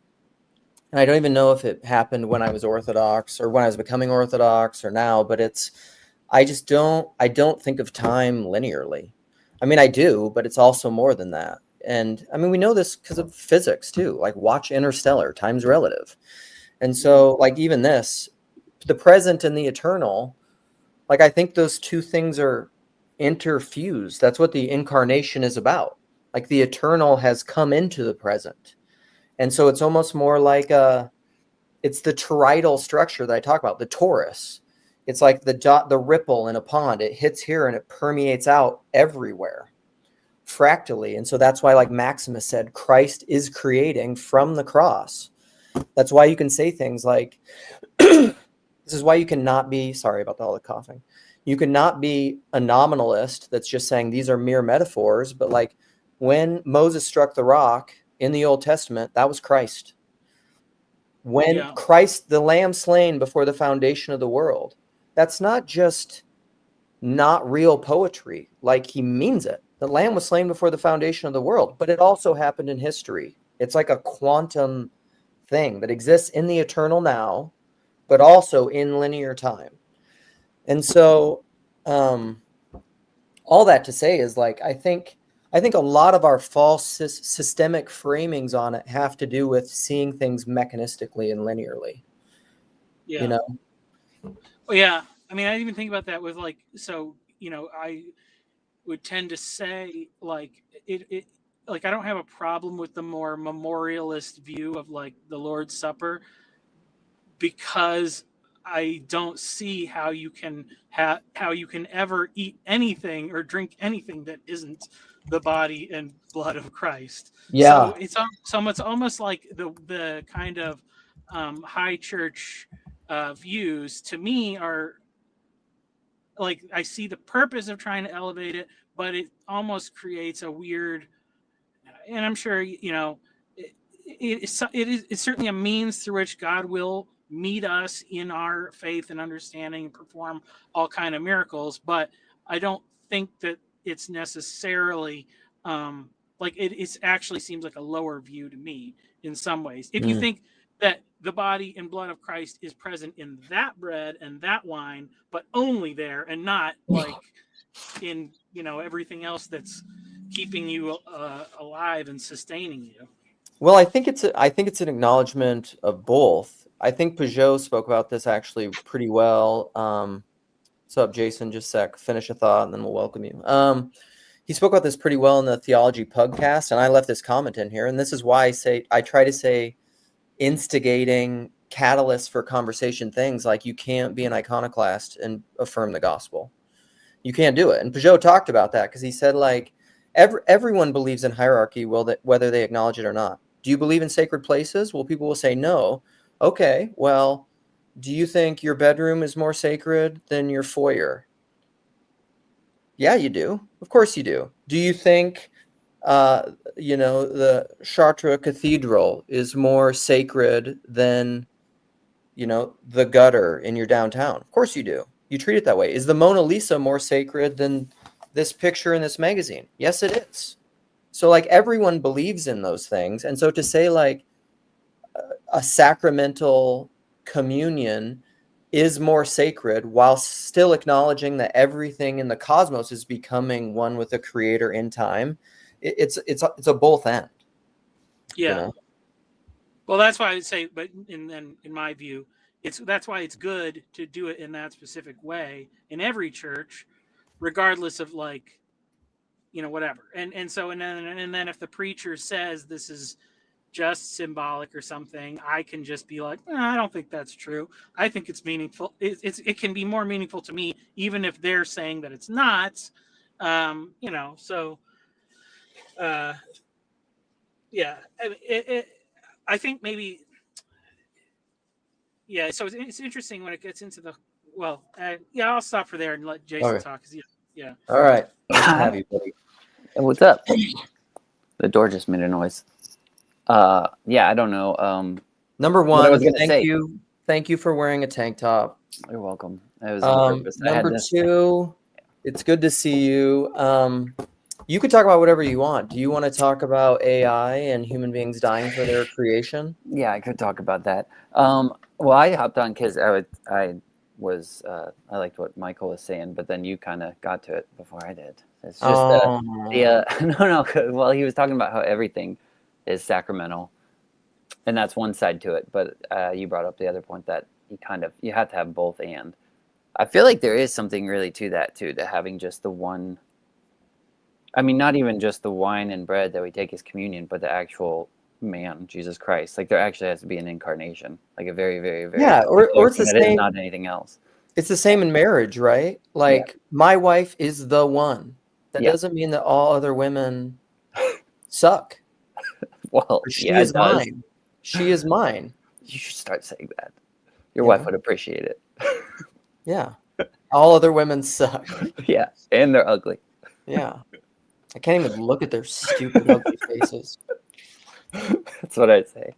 And I don't even know if it happened when I was Orthodox or when I was becoming Orthodox or now, but I don't think of time linearly. I mean, I do, but it's also more than that. And I mean, we know this because of physics too, like watch Interstellar, time's relative. And so like even this, the present and the eternal, like I think those two things are interfused. That's what the incarnation is about. Like the eternal has come into the present. And so it's almost more like it's the toroidal structure that I talk about, the torus. It's like the ripple in a pond. It hits here and it permeates out everywhere fractally. And so that's why, like Maximus said, Christ is creating from the cross. That's why you can say things like, this is why you cannot be, sorry about all the coughing. You cannot be a nominalist that's just saying these are mere metaphors, but like when Moses struck the rock in the Old Testament, that was Christ. When Christ, the lamb slain before the foundation of the world, that's not just not real poetry. Like he means it. The lamb was slain before the foundation of the world, but it also happened in history. It's like a quantum thing that exists in the eternal now, but also in linear time. And so all that to say is like, I think a lot of our false systemic framings on it have to do with seeing things mechanistically and linearly. Yeah. You know? Well, yeah. I mean, I didn't even think about that with like, so, you know, I would tend to say like like I don't have a problem with the more memorialist view of like the Lord's Supper, because I don't see how you can ever eat anything or drink anything that isn't the body and blood of Christ. Yeah. So it's almost like the kind of high church views to me are like, I see the purpose of trying to elevate it, but it almost creates a weird, and I'm sure it's certainly a means through which God will meet us in our faith and understanding and perform all kind of miracles, but I don't think that it's necessarily like it actually seems like a lower view to me in some ways. If you think that the body and blood of Christ is present in that bread and that wine, but only there and not like in everything else that's keeping you alive and sustaining you. Well, I think it's an acknowledgement of both. I think Peugeot spoke about this actually pretty well. What's up, Jason? Just a sec. Finish a thought, and then we'll welcome you. He spoke about this pretty well in the Theology podcast, and I left this comment in here. And this is why I try to say instigating catalysts for conversation things like you can't be an iconoclast and affirm the gospel. You can't do it. And Peugeot talked about that because he said like everyone believes in hierarchy, whether they acknowledge it or not. Do you believe in sacred places? Well, people will say no. Okay, well, do you think your bedroom is more sacred than your foyer? Yeah, you do. Of course you do. Do you think, the Chartres Cathedral is more sacred than, the gutter in your downtown? Of course you do. You treat it that way. Is the Mona Lisa more sacred than this picture in this magazine? Yes, it is. So like everyone believes in those things. And so to say like a sacramental communion is more sacred while still acknowledging that everything in the cosmos is becoming one with the creator in time, it's a both end. Yeah. Well, that's why I would say, but in my view, that's why it's good to do it in that specific way in every church, regardless of like, whatever. And then if the preacher says this is just symbolic or something, I can just be like, I don't think that's true. I think it's meaningful. It can be more meaningful to me, even if they're saying that it's not. Yeah. I think maybe. Yeah. So it's interesting when it gets into the. Well, I'll stop for there and let Jason talk. Yeah. All right. Nice to have you, buddy. What's up? The door just made a noise. I don't know. Number one, thank you for wearing a tank top. You're welcome. It was on purpose. Number two, it's good to see you. You could talk about whatever you want. Do you want to talk about AI and human beings dying for their creation? Yeah, I could talk about that. Well, I hopped on because I liked what Michael was saying, but then you kind of got to it before I did. It's just no. Well, he was talking about how everything is sacramental, and that's one side to it. But you brought up the other point that you have to have both. And I feel like there is something really to that too, to having just the one. I mean, not even just the wine and bread that we take as communion, but the actual man, Jesus Christ. Like there actually has to be an incarnation, like a very, very, very or it's the same. Not anything else. It's the same in marriage, right? Like my wife is the one. That doesn't mean that all other women suck. Well, she is mine. She is mine. You should start saying that. Your wife would appreciate it. Yeah. All other women suck. Yeah, and they're ugly. Yeah. I can't even look at their stupid ugly faces. That's what I'd say.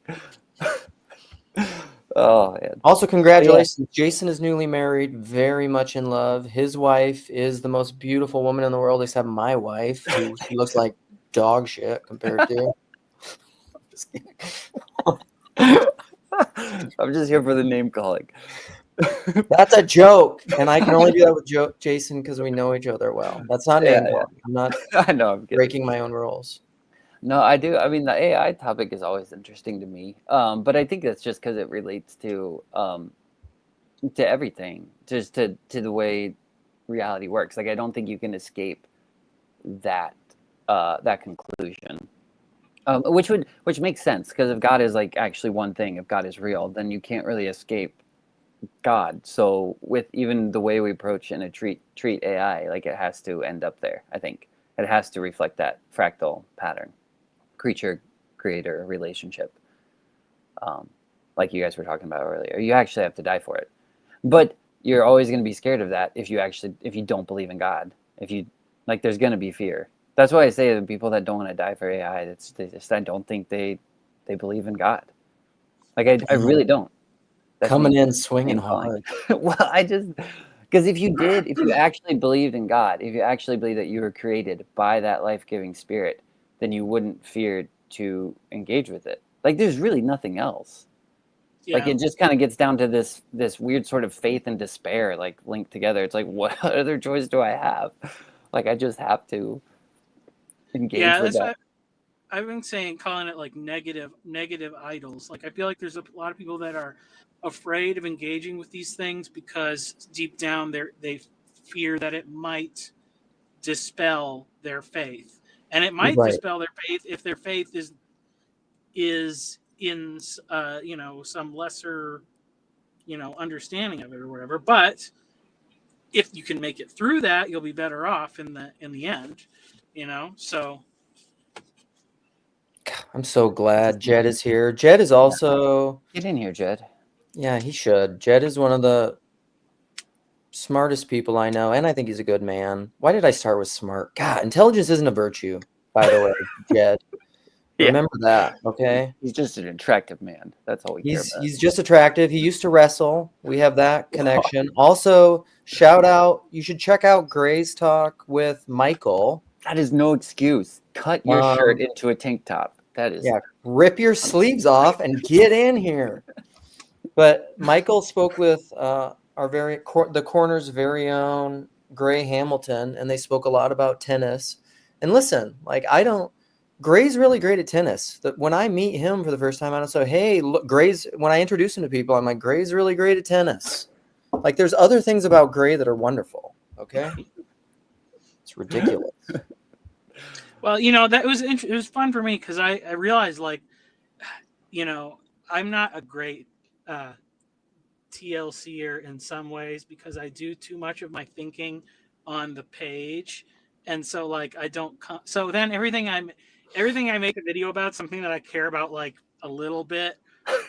Oh, man. Also, congratulations. Yeah. Jason is newly married, very much in love. His wife is the most beautiful woman in the world, except my wife, who she looks like dog shit compared to. Just kidding. I'm just here for the name calling. That's a joke, and I can only do that with Jason because we know each other well. That's not name calling. I'm not. I know. I'm breaking my own rules. No, I do. I mean, the AI topic is always interesting to me, but I think that's just because it relates to everything, just to the way reality works. Like, I don't think you can escape that conclusion. Which makes sense, because if God is like actually one thing, if God is real, then you can't really escape God. So with even the way we approach and treat AI, like it has to end up there. I think it has to reflect that fractal pattern, creature creator relationship, like you guys were talking about earlier. You actually have to die for it, but you're always going to be scared of that if you don't believe in God. If you like, there's going to be fear. That's why I say the people that don't want to die for AI, I don't think they believe in God. Like I really don't. That's Coming me. in swinging hard. Well, because if you actually believed in God, if you actually believe that you were created by that life-giving spirit, then you wouldn't fear to engage with it. Like there's really nothing else. Yeah. Like it just kind of gets down to this weird sort of faith and despair, like linked together. It's like, what other choice do I have? Like I just have to engage with that's that. what I've been saying, calling it like negative idols. Like I feel like there's a lot of people that are afraid of engaging with these things because deep down they fear that it might dispel their faith, and it might Right. dispel their faith if their faith is in some lesser understanding of it or whatever. But if you can make it through that, you'll be better off in the end. So I'm so glad Jed is here. Jed is also Get in here, Jed. Yeah, he should. Jed is one of the smartest people I know, and I think he's a good man. Why did I start with smart? God, intelligence isn't a virtue, by the way, Jed. Yeah. Remember that, okay? He's just an attractive man. That's all we care about. He's just attractive. He used to wrestle. We have that connection. Also, shout out, you should check out Gray's talk with Michael. That is no excuse. Cut your shirt into a tank top. That is rip your sleeves off and get in here. But Michael spoke with the corner's very own Gray Hamilton, and they spoke a lot about tennis. And listen, like Gray's really great at tennis. When I meet him for the first time, I don't say, "Hey, look, Gray's." When I introduce him to people, I'm like, "Gray's really great at tennis." Like, there's other things about Gray that are wonderful. Okay, it's ridiculous. Well, that it was fun for me because I realized, like, I'm not a great TLCer in some ways because I do too much of my thinking on the page, and so like I don't. So then everything I make a video about, something that I care about like a little bit,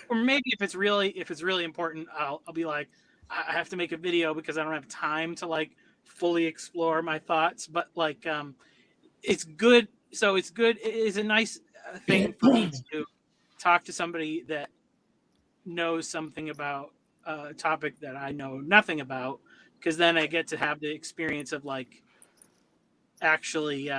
or maybe if it's really important, I'll be like, I have to make a video because I don't have time to like fully explore my thoughts. But like it's good. So it's good. It is a nice thing for me to talk to somebody that knows something about a topic that I know nothing about, because then I get to have the experience of like actually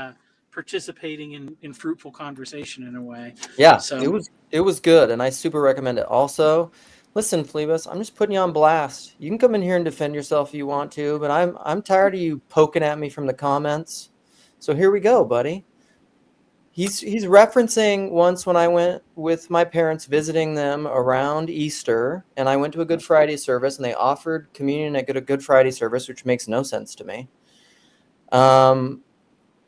participating in fruitful conversation in a way. Yeah, so it was good, and I super recommend it. Also, listen, Phlebas, I'm just putting you on blast. You can come in here and defend yourself if you want to, but I'm tired of you poking at me from the comments. So here we go, buddy. He's referencing once when I went with my parents visiting them around Easter, and I went to a Good Friday service, and they offered communion at a Good Friday service, which makes no sense to me.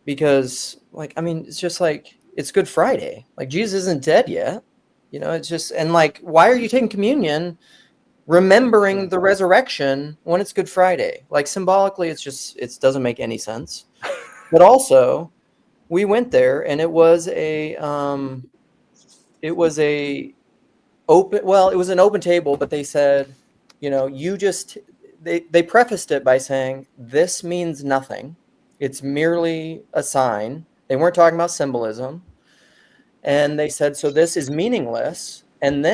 Because like, I mean, it's just like, it's Good Friday. Like, Jesus isn't dead yet. It's just, and like, why are you taking communion remembering the resurrection when it's Good Friday? Like, symbolically, it doesn't make any sense. But also, we went there, and it was an open table, but they said, they prefaced it by saying, this means nothing. It's merely a sign. They weren't talking about symbolism. And they said, so this is meaningless. And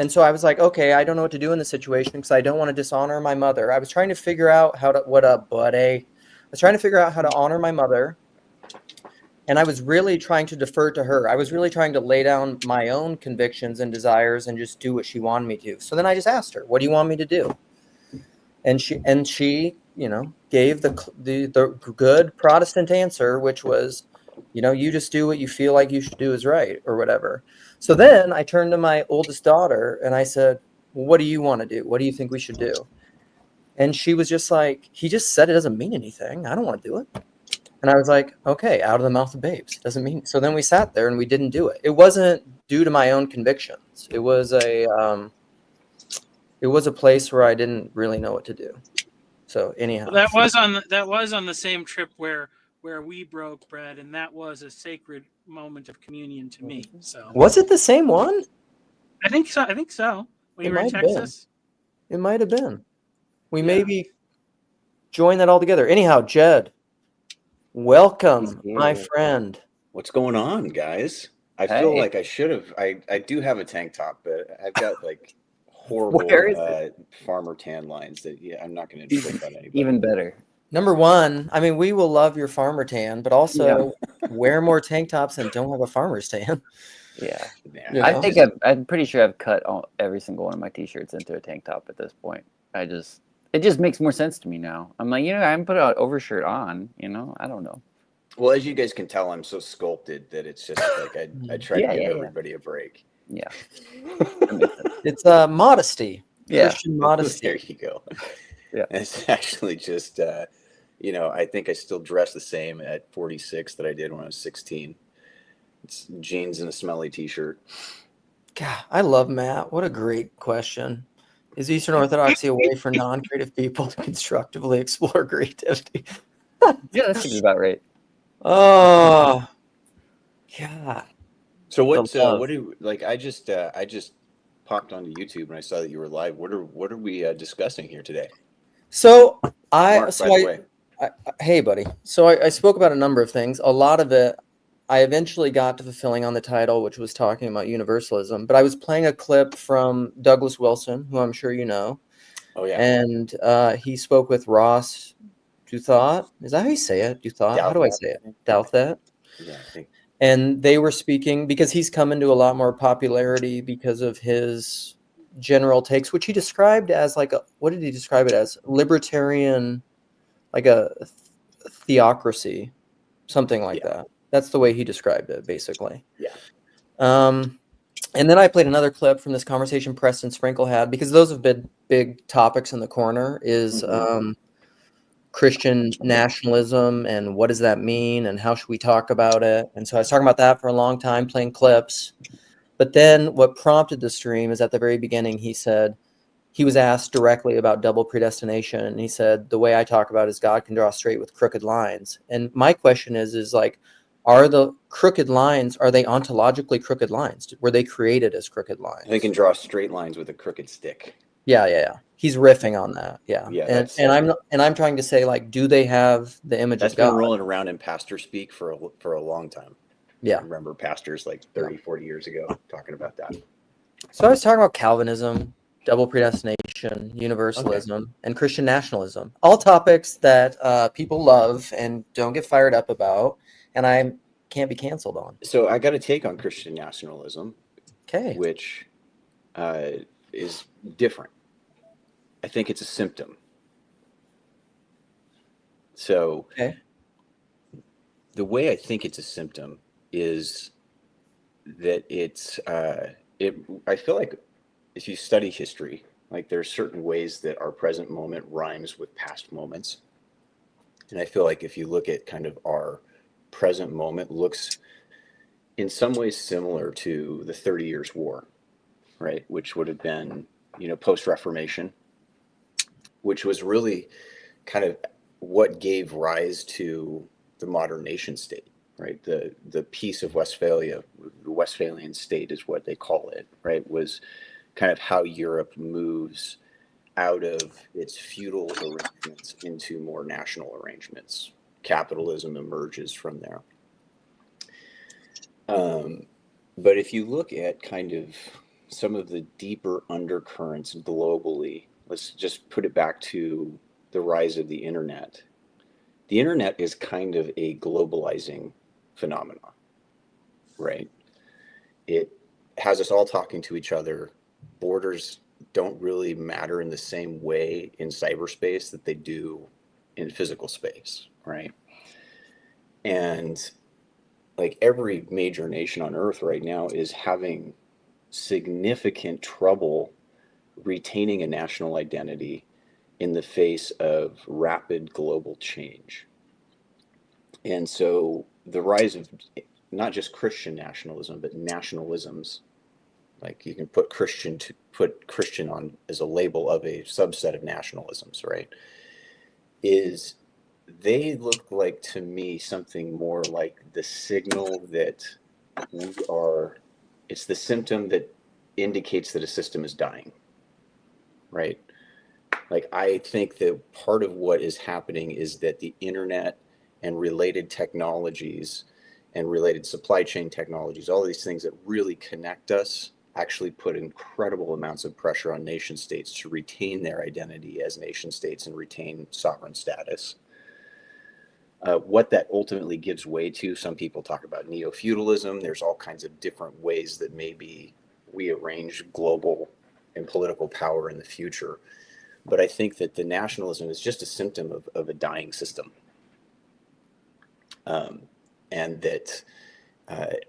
so I was like, okay, I don't know what to do in this situation because I don't want to dishonor my mother. I was trying to figure out what up, buddy? I was trying to figure out how to honor my mother. And I was really trying to defer to her. I was really trying to lay down my own convictions and desires and just do what she wanted me to. So then I just asked her, what do you want me to do? And she gave the good Protestant answer, which was, you just do what you feel like you should do is right or whatever. So then I turned to my oldest daughter and I said, well, what do you want to do? What do you think we should do? And she was just like, he just said it doesn't mean anything. I don't want to do it. And I was like, okay, out of the mouth of babes. Doesn't mean so. Then we sat there and we didn't do it. It wasn't due to my own convictions. It was a place where I didn't really know what to do. So anyhow, That was on the same trip where we broke bread, and that was a sacred moment of communion to me. So was it the same one? I think so. When you were in might have been. Texas, It might have been. We Yeah. maybe joined that all together. Anyhow, Jed, welcome, Thank you. my friend. What's going on, guys? I Hey. feel like I should have. I do have a tank top, but I've got like horrible Where is farmer tan lines that I'm not going to inflict on anybody. Even better. Number one, I mean, we will love your farmer tan, but also wear more tank tops and don't have a farmer's tan. Yeah. Yeah. You I know? think I'm pretty sure I've cut every single one of my t-shirts into a tank top at this point. It just makes more sense to me now. I'm like, I haven't put an overshirt on, I don't know. Well, as you guys can tell, I'm so sculpted that it's just like I try to give everybody a break. Yeah. It's modesty. Yeah. Christian modesty. There you go. Yeah. And it's actually just, I think I still dress the same at 46 that I did when I was 16. It's jeans and a smelly t-shirt. God, I love Matt. What a great question. Is Eastern Orthodoxy a way for non-creative people to constructively explore creativity? Yeah, that seems about right. Oh, God. So The what love. do you, like? I just popped onto YouTube and I saw that you were live. What are we discussing here today? So Mark, by the way. Hey, buddy. So I spoke about a number of things. A lot of it, I eventually got to fulfilling on the title, which was talking about universalism. But I was playing a clip from Douglas Wilson, who I'm sure you know. Oh yeah. And he spoke with Ross Douthat. Is that how you say it? Douthat? How do I say it? Douthat. Yeah, I think. And they were speaking because he's come into a lot more popularity because of his general takes, which he described as what did he describe it as? Libertarian, like a theocracy, something like that. That's the way he described it, basically. Yeah. And then I played another clip from this conversation Preston Sprinkle had, because those have been big topics in the corner, is Christian nationalism and what does that mean and how should we talk about it? And so I was talking about that for a long time, playing clips. But then what prompted the stream is at the very beginning, he said, he was asked directly about double predestination. And he said, the way I talk about it is God can draw straight with crooked lines. And my question is like, are the crooked lines, are they ontologically crooked lines? Were they created as crooked lines? They can draw straight lines with a crooked stick. Yeah. He's riffing on that. Yeah. Yeah. And I'm trying to say, like, do they have the image That's of God? been rolling around in pastor speak for a long time. Yeah. I remember pastors like 30, 40 years ago talking about that. So I was talking about Calvinism, double predestination, universalism, and Christian nationalism. All topics that people love and don't get fired up about, and I can't be canceled on. So I got a take on Christian nationalism, which is different. I think it's a symptom. So the way I think it's a symptom is that I feel like if you study history, like there's certain ways that our present moment rhymes with past moments. And I feel like if you look at kind of our present moment looks in some ways similar to the 30 Years' War, right? Which would have been, post-Reformation, which was really kind of what gave rise to the modern nation state, right? The Peace of Westphalia, the Westphalian state is what they call it, right? Was kind of how Europe moves out of its feudal arrangements into more national arrangements. Capitalism emerges from there. But if you look at kind of some of the deeper undercurrents globally, let's just put it back to the rise of the internet. The internet is kind of a globalizing phenomenon, right? It has us all talking to each other. Borders don't really matter in the same way in cyberspace that they do in physical space, right? And like every major nation on earth right now is having significant trouble retaining a national identity in the face of rapid global change. And so the rise of not just Christian nationalism, but nationalisms, like you can put Christian on as a label of a subset of nationalisms, right? Is they look like to me something more like the signal that it's the symptom that indicates that a system is dying, right? Like, I think that part of what is happening is that the internet and related technologies and related supply chain technologies, all of these things that really connect us, actually put incredible amounts of pressure on nation states to retain their identity as nation states and retain sovereign status. What that ultimately gives way to, some people talk about neo-feudalism. There's all kinds of different ways that maybe we arrange global and political power in the future. But I think that the nationalism is just a symptom of a dying system. And that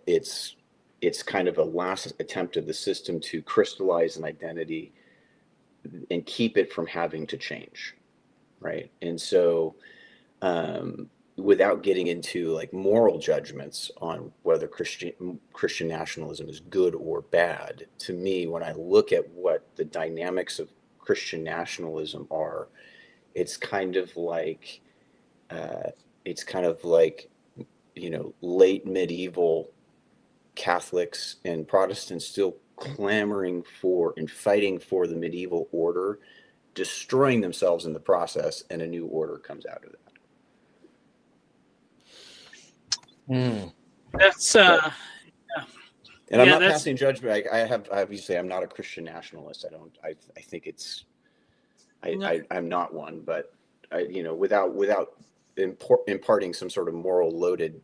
it's kind of a last attempt of the system to crystallize an identity and keep it from having to change, right? And so without getting into like moral judgments on whether Christian nationalism is good or bad, to me, when I look at what the dynamics of Christian nationalism are, it's kind of like late medieval Catholics and Protestants still clamoring for and fighting for the medieval order, destroying themselves in the process, and a new order comes out of that. That's yeah. And I'm not passing judgment. I'm not a Christian nationalist. I think it's I'm not one, but without imparting some sort of moral loaded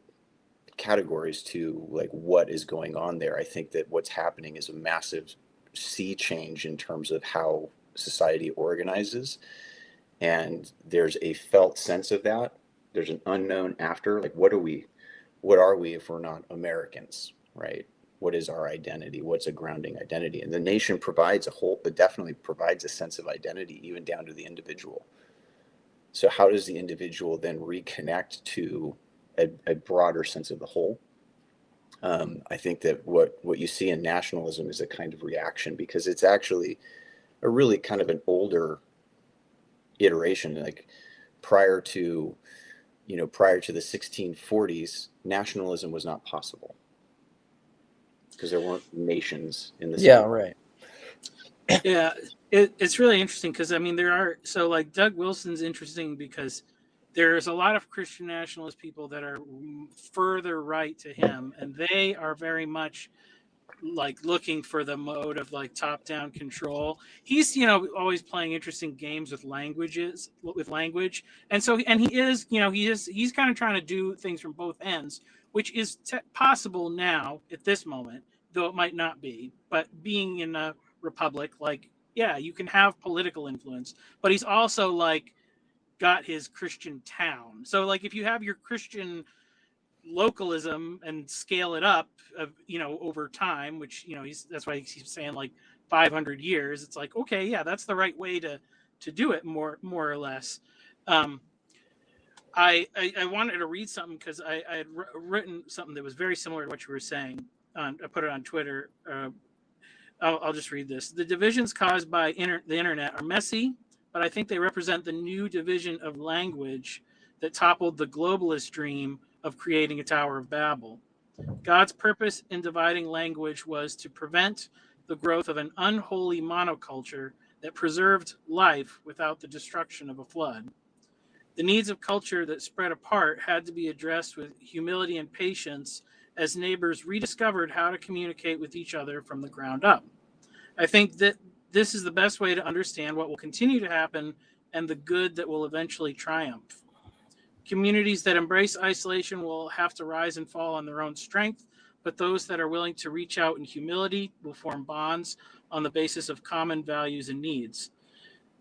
categories to like what is going on there, I think that what's happening is a massive sea change in terms of how society organizes, and there's a felt sense of that. There's an unknown after, like what are we if we're not Americans, right? What is our identity? What's a grounding identity? And the nation definitely provides a sense of identity, even down to the individual. So how does the individual then reconnect to a broader sense of the whole? I think that what you see in nationalism is a kind of reaction, because it's actually a really kind of an older iteration. Like prior to the 1640s, nationalism was not possible because there weren't nations in the Yeah, right. Yeah, it's really interesting because like Doug Wilson's interesting because there's a lot of Christian nationalist people that are further right to him, and they are very much like looking for the mode of like top-down control. He's always playing interesting games with language, and so he's kind of trying to do things from both ends, which is possible now at this moment, though it might not be. But being in a republic, like, yeah, you can have political influence, but he's also like got his Christian town. So like if you have your Christian localism and scale it up over time, which that's why he's saying like 500 years, it's like, okay, yeah, that's the right way to do it, more or less. I wanted to read something because I had written something that was very similar to what you were saying. I put it on Twitter. I'll just read this. The divisions caused by the internet are messy, but I think they represent the new division of language that toppled the globalist dream of creating a Tower of Babel. God's purpose in dividing language was to prevent the growth of an unholy monoculture that preserved life without the destruction of a flood. The needs of culture that spread apart had to be addressed with humility and patience as neighbors rediscovered how to communicate with each other from the ground up. I think that this is the best way to understand what will continue to happen and the good that will eventually triumph. Communities that embrace isolation will have to rise and fall on their own strength, but those that are willing to reach out in humility will form bonds on the basis of common values and needs.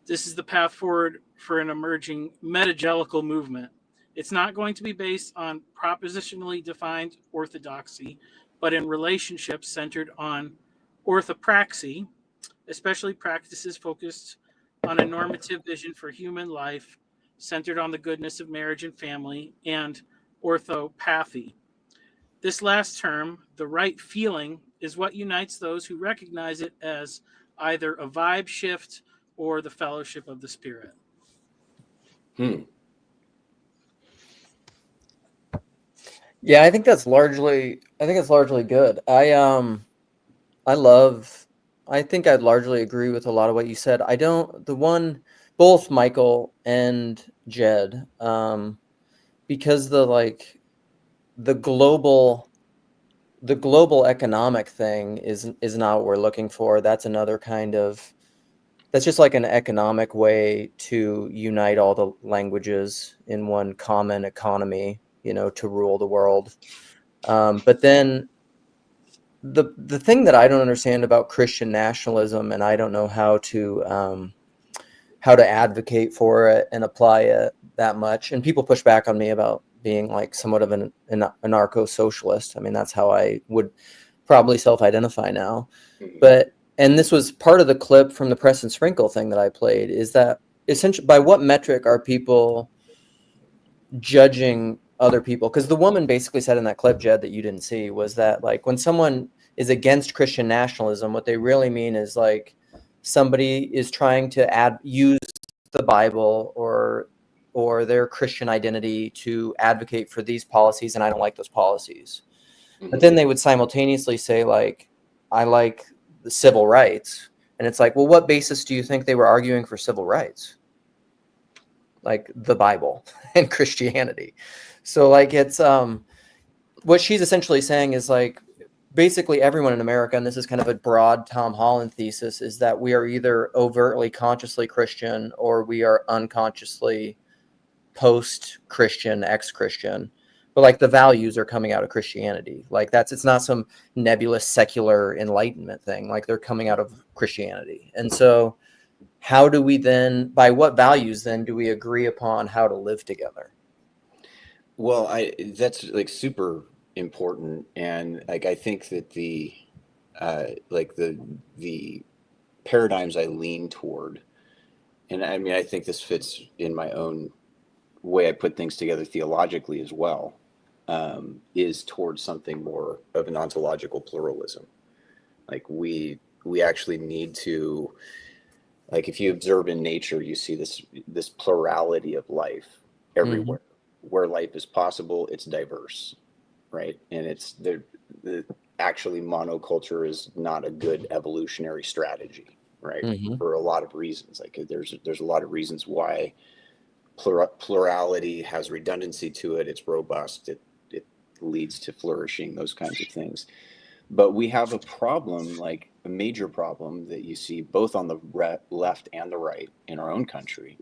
This is the path forward for an emerging metagelical movement. It's not going to be based on propositionally defined orthodoxy, but in relationships centered on orthopraxy, especially practices focused on a normative vision for human life, centered on the goodness of marriage and family, and orthopathy. This last term, the right feeling, is what unites those who recognize it as either a vibe shift or the fellowship of the Spirit. Yeah, I think it's largely good. I think I'd largely agree with a lot of what you said. Both Michael and Jed, because the global economic thing is not what we're looking for. That's just like an economic way to unite all the languages in one common economy, to rule the world. But then the thing that I don't understand about Christian nationalism, and I don't know how to advocate for it and apply it that much. And people push back on me about being like somewhat of an anarcho-socialist. I mean, that's how I would probably self-identify now. And this was part of the clip from the Press and Sprinkle thing that I played, is that essentially by what metric are people judging other people? Because the woman basically said in that clip, Jed, that you didn't see, was that like when someone is against Christian nationalism, what they really mean is like somebody is trying to use the Bible or their Christian identity to advocate for these policies, and I don't like those policies. But then they would simultaneously say, like, I like the civil rights. And it's like, well, what basis do you think they were arguing for civil rights? Like the Bible and Christianity. So like it's what she's essentially saying is like basically everyone in America, and this is kind of a broad Tom Holland thesis, is that we are either overtly consciously Christian or we are unconsciously post-Christian, ex-Christian. But like the values are coming out of Christianity. Like it's not some nebulous secular enlightenment thing. Like they're coming out of Christianity. And so how do we then, by what values then do we agree upon how to live together? Well, that's like super important. And like, I think that the paradigms I lean toward, and I mean, I think this fits in my own way I put things together theologically as well, is towards something more of an ontological pluralism. Like we actually need to, like if you observe in nature, you see this plurality of life everywhere. Where life is possible, it's diverse, right? And it's the actually monoculture is not a good evolutionary strategy, right? For a lot of reasons. Like there's a lot of reasons why plurality has redundancy to it. It's robust. It leads to flourishing, those kinds of things. But we have a problem, like a major problem that you see both on the left and the right in our own country,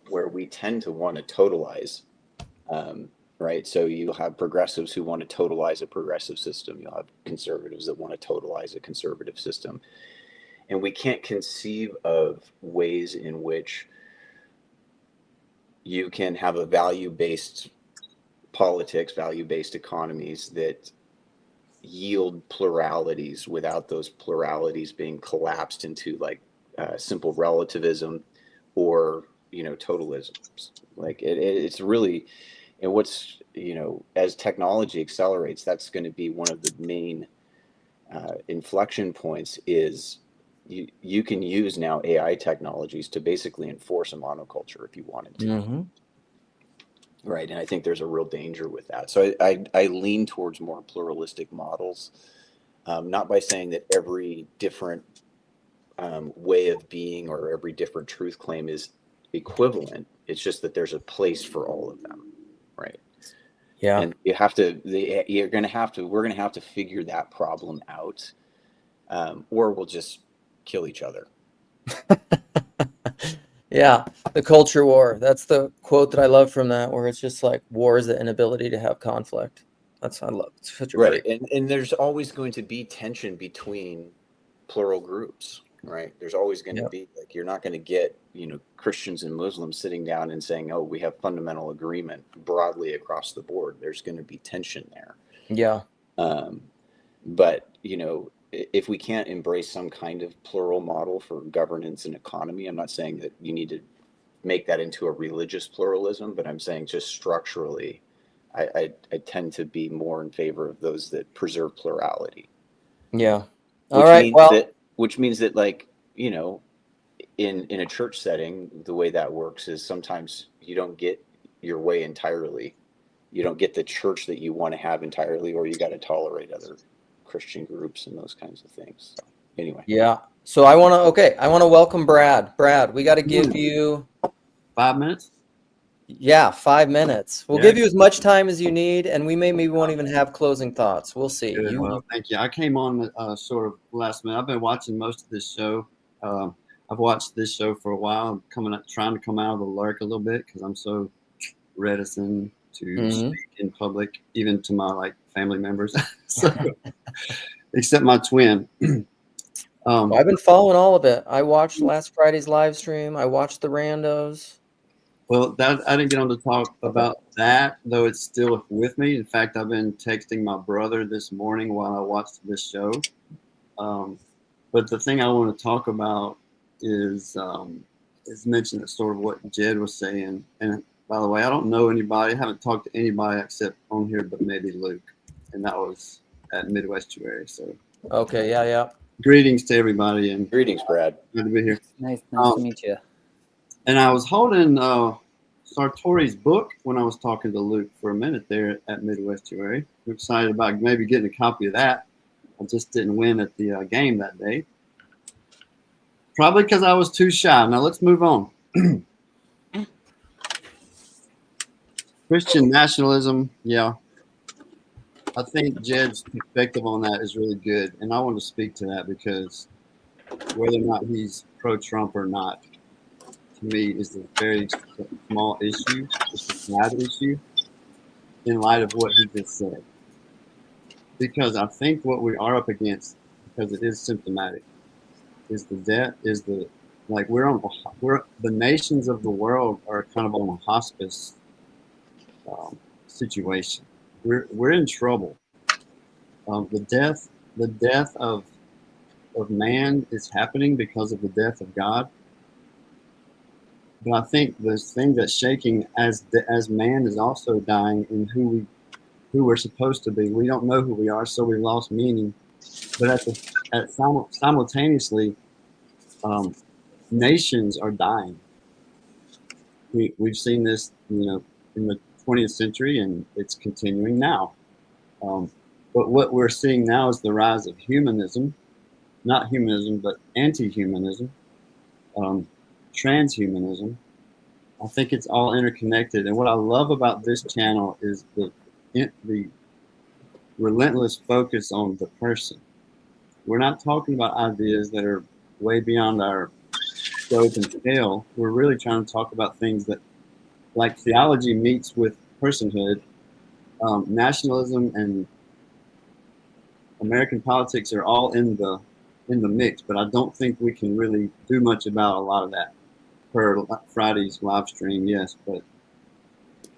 where we tend to want to totalize, right? So you have progressives who want to totalize a progressive system. You'll have conservatives that want to totalize a conservative system. And we can't conceive of ways in which you can have a value-based politics, value-based economies that yield pluralities without those pluralities being collapsed into like simple relativism or, totalism. Like it's really, and what's, as technology accelerates, that's going to be one of the main inflection points is you can use now AI technologies to basically enforce a monoculture if you wanted to. Right. And I think there's a real danger with that. So I lean towards more pluralistic models, not by saying that every different way of being or every different truth claim is equivalent. It's just that there's a place for all of them. Right. Yeah. And we're going to have to figure that problem out, or we'll just kill each other. Yeah, the culture war. That's the quote that I love from that, where it's just like war is the inability to have conflict. I love it. It's such a right. great... And there's always going to be tension between plural groups, right? There's always going to be, like, you're not going to get, Christians and Muslims sitting down and saying, oh, we have fundamental agreement broadly across the board. There's going to be tension there. Yeah. But, if we can't embrace some kind of plural model for governance and economy, I'm not saying that you need to make that into a religious pluralism, but I'm saying just structurally, I tend to be more in favor of those that preserve plurality. Yeah. All right. Which means that, like, you know, in a church setting, the way that works is sometimes you don't get your way entirely. You don't get the church that you want to have entirely, or you got to tolerate other Christian groups and those kinds of things. So, anyway. Yeah. So I want to welcome Brad. Brad, we got to give you 5 minutes. Yeah, 5 minutes. We'll Yeah. give you as much time as you need, and we maybe won't even have closing thoughts. We'll see. Good. Well, thank you. I came on sort of last minute. I've been watching most of this show. I've watched this show for a while. I'm trying to come out of the lurk a little bit because I'm so reticent to speak in public, even to my family members. So, except my twin. I've been following all of it. I watched last Friday's live stream. I watched the randos. Well, I didn't get on to talk about that, though it's still with me. In fact, I've been texting my brother this morning while I watched this show. But the thing I want to talk about is mention sort of what Jed was saying. And by the way, I don't know anybody. I haven't talked to anybody except on here, but maybe Luke. And that was at Midwestuary. So. Okay, yeah. Greetings to everybody. And greetings, Brad. Good to be here. Nice to meet you. And I was holding Sartori's book when I was talking to Luke for a minute there at Midwestuary. I'm excited about maybe getting a copy of that. I just didn't win at the game that day. Probably because I was too shy. Now let's move on. Christian nationalism, yeah. I think Jed's perspective on that is really good. And I want to speak to that because whether or not he's pro-Trump or not, to me, is a very small issue. It's a bad issue in light of what he just said. Because I think what we are up against, because it is symptomatic, is the nations of the world are kind of on a hospice situation. We're in trouble. The death of man is happening because of the death of God. But I think the thing that's shaking as man is also dying in who we're supposed to be. We don't know who we are, so we lost meaning. But simultaneously, nations are dying. We've seen this, in the 20th century, and it's continuing now. But what we're seeing now is the rise of humanism, not humanism, but anti-humanism. Transhumanism. I think it's all interconnected. And what I love about this channel is the relentless focus on the person. We're not talking about ideas that are way beyond our scope and scale. We're really trying to talk about things that, like theology meets with personhood, nationalism and American politics are all in the mix, but I don't think we can really do much about a lot of that per Friday's live stream, yes, but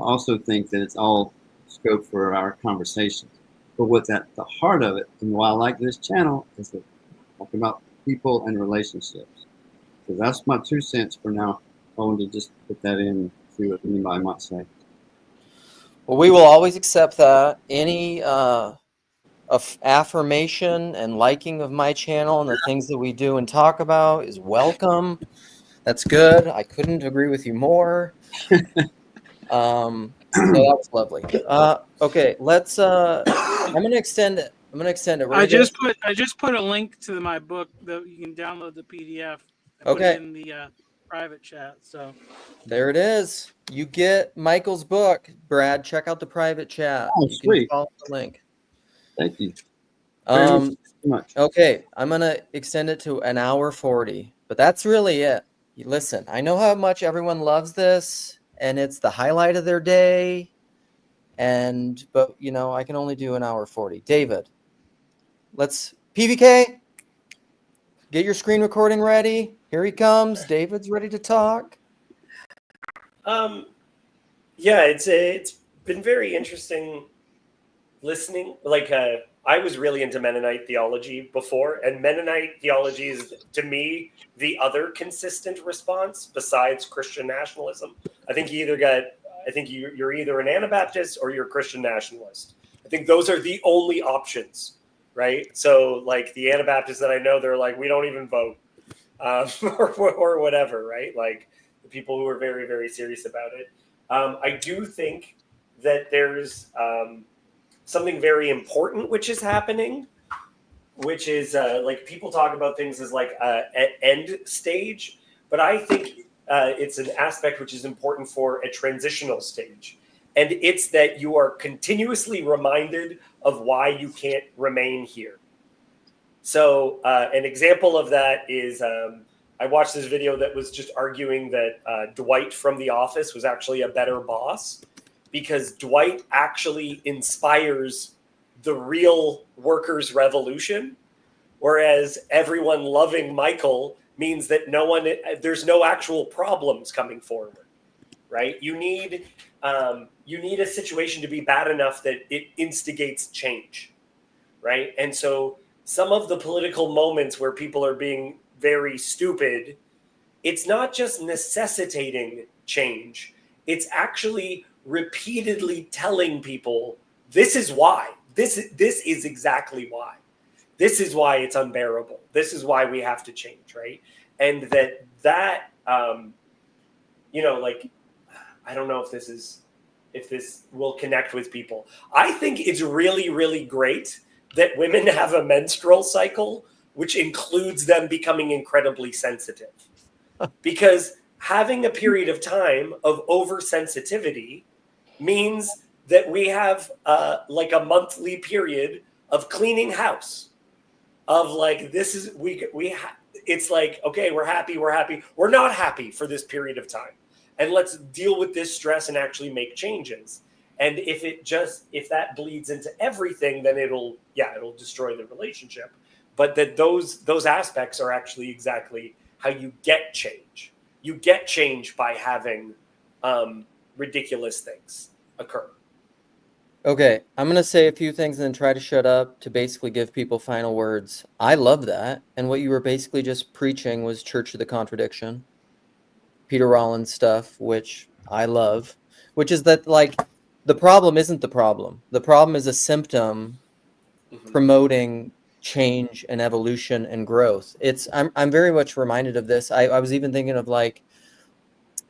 I also think that it's all scope for our conversations. But what's at the heart of it, and why I like this channel, is that talking about people and relationships. So that's my 2 cents for now. I wanted to just put that in, see what anybody might say. Well, we will always accept that. Any affirmation and liking of my channel and the things that we do and talk about is welcome. That's good. I couldn't agree with you more. So that was lovely. Okay, let's. I'm gonna extend it. I just put a link to my book that you can download the PDF. Put it in the private chat. So there it is. You get Michael's book, Brad. Check out the private chat. Oh, you sweet. Can follow the link. Thank you. Very much. Okay, I'm gonna extend it to 1:40, but that's really it. Listen, I know how much everyone loves this, and it's the highlight of their day. But I can only do 1:40. David, let's PVK. Get your screen recording ready. Here he comes. David's ready to talk. Yeah, it's been very interesting listening. I was really into Mennonite theology before, and Mennonite theology is, to me, the other consistent response besides Christian nationalism. I think you either get I think you're either an Anabaptist or you're a Christian nationalist. I think those are the only options, right? So like the Anabaptists that I know, they're like, we don't even vote, or whatever, right? Like the people who are very, very serious about it. I do think that there's something very important which is happening, which is like people talk about things as like an end stage, but I think it's an aspect which is important for a transitional stage. And it's that you are continuously reminded of why you can't remain here. So an example of that is I watched this video that was just arguing that Dwight from The Office was actually a better boss because Dwight actually inspires the real workers' revolution, whereas everyone loving Michael means that there's no actual problems coming forward, right? You need a situation to be bad enough that it instigates change, right? And so some of the political moments where people are being very stupid, it's not just necessitating change, it's actually repeatedly telling people this is why. This is exactly why. This is why it's unbearable. This is why we have to change, right? And that like, I don't know if this will connect with people. I think it's really, really great that women have a menstrual cycle, which includes them becoming incredibly sensitive. Because having a period of time of oversensitivity means that we have like a monthly period of cleaning house, of like, this is, it's like, okay, we're happy. We're not happy for this period of time. And let's deal with this stress and actually make changes. And if that bleeds into everything, then it'll destroy the relationship. But that those aspects are actually exactly how you get change. You get change by having ridiculous things occur. Okay, I'm going to say a few things and then try to shut up to basically give people final words. I love that. And what you were basically just preaching was Church of the Contradiction, Peter Rollins stuff, which I love, which is that, like, the problem isn't the problem. The problem is a symptom promoting change and evolution and growth. I'm very much reminded of this. I was even thinking of like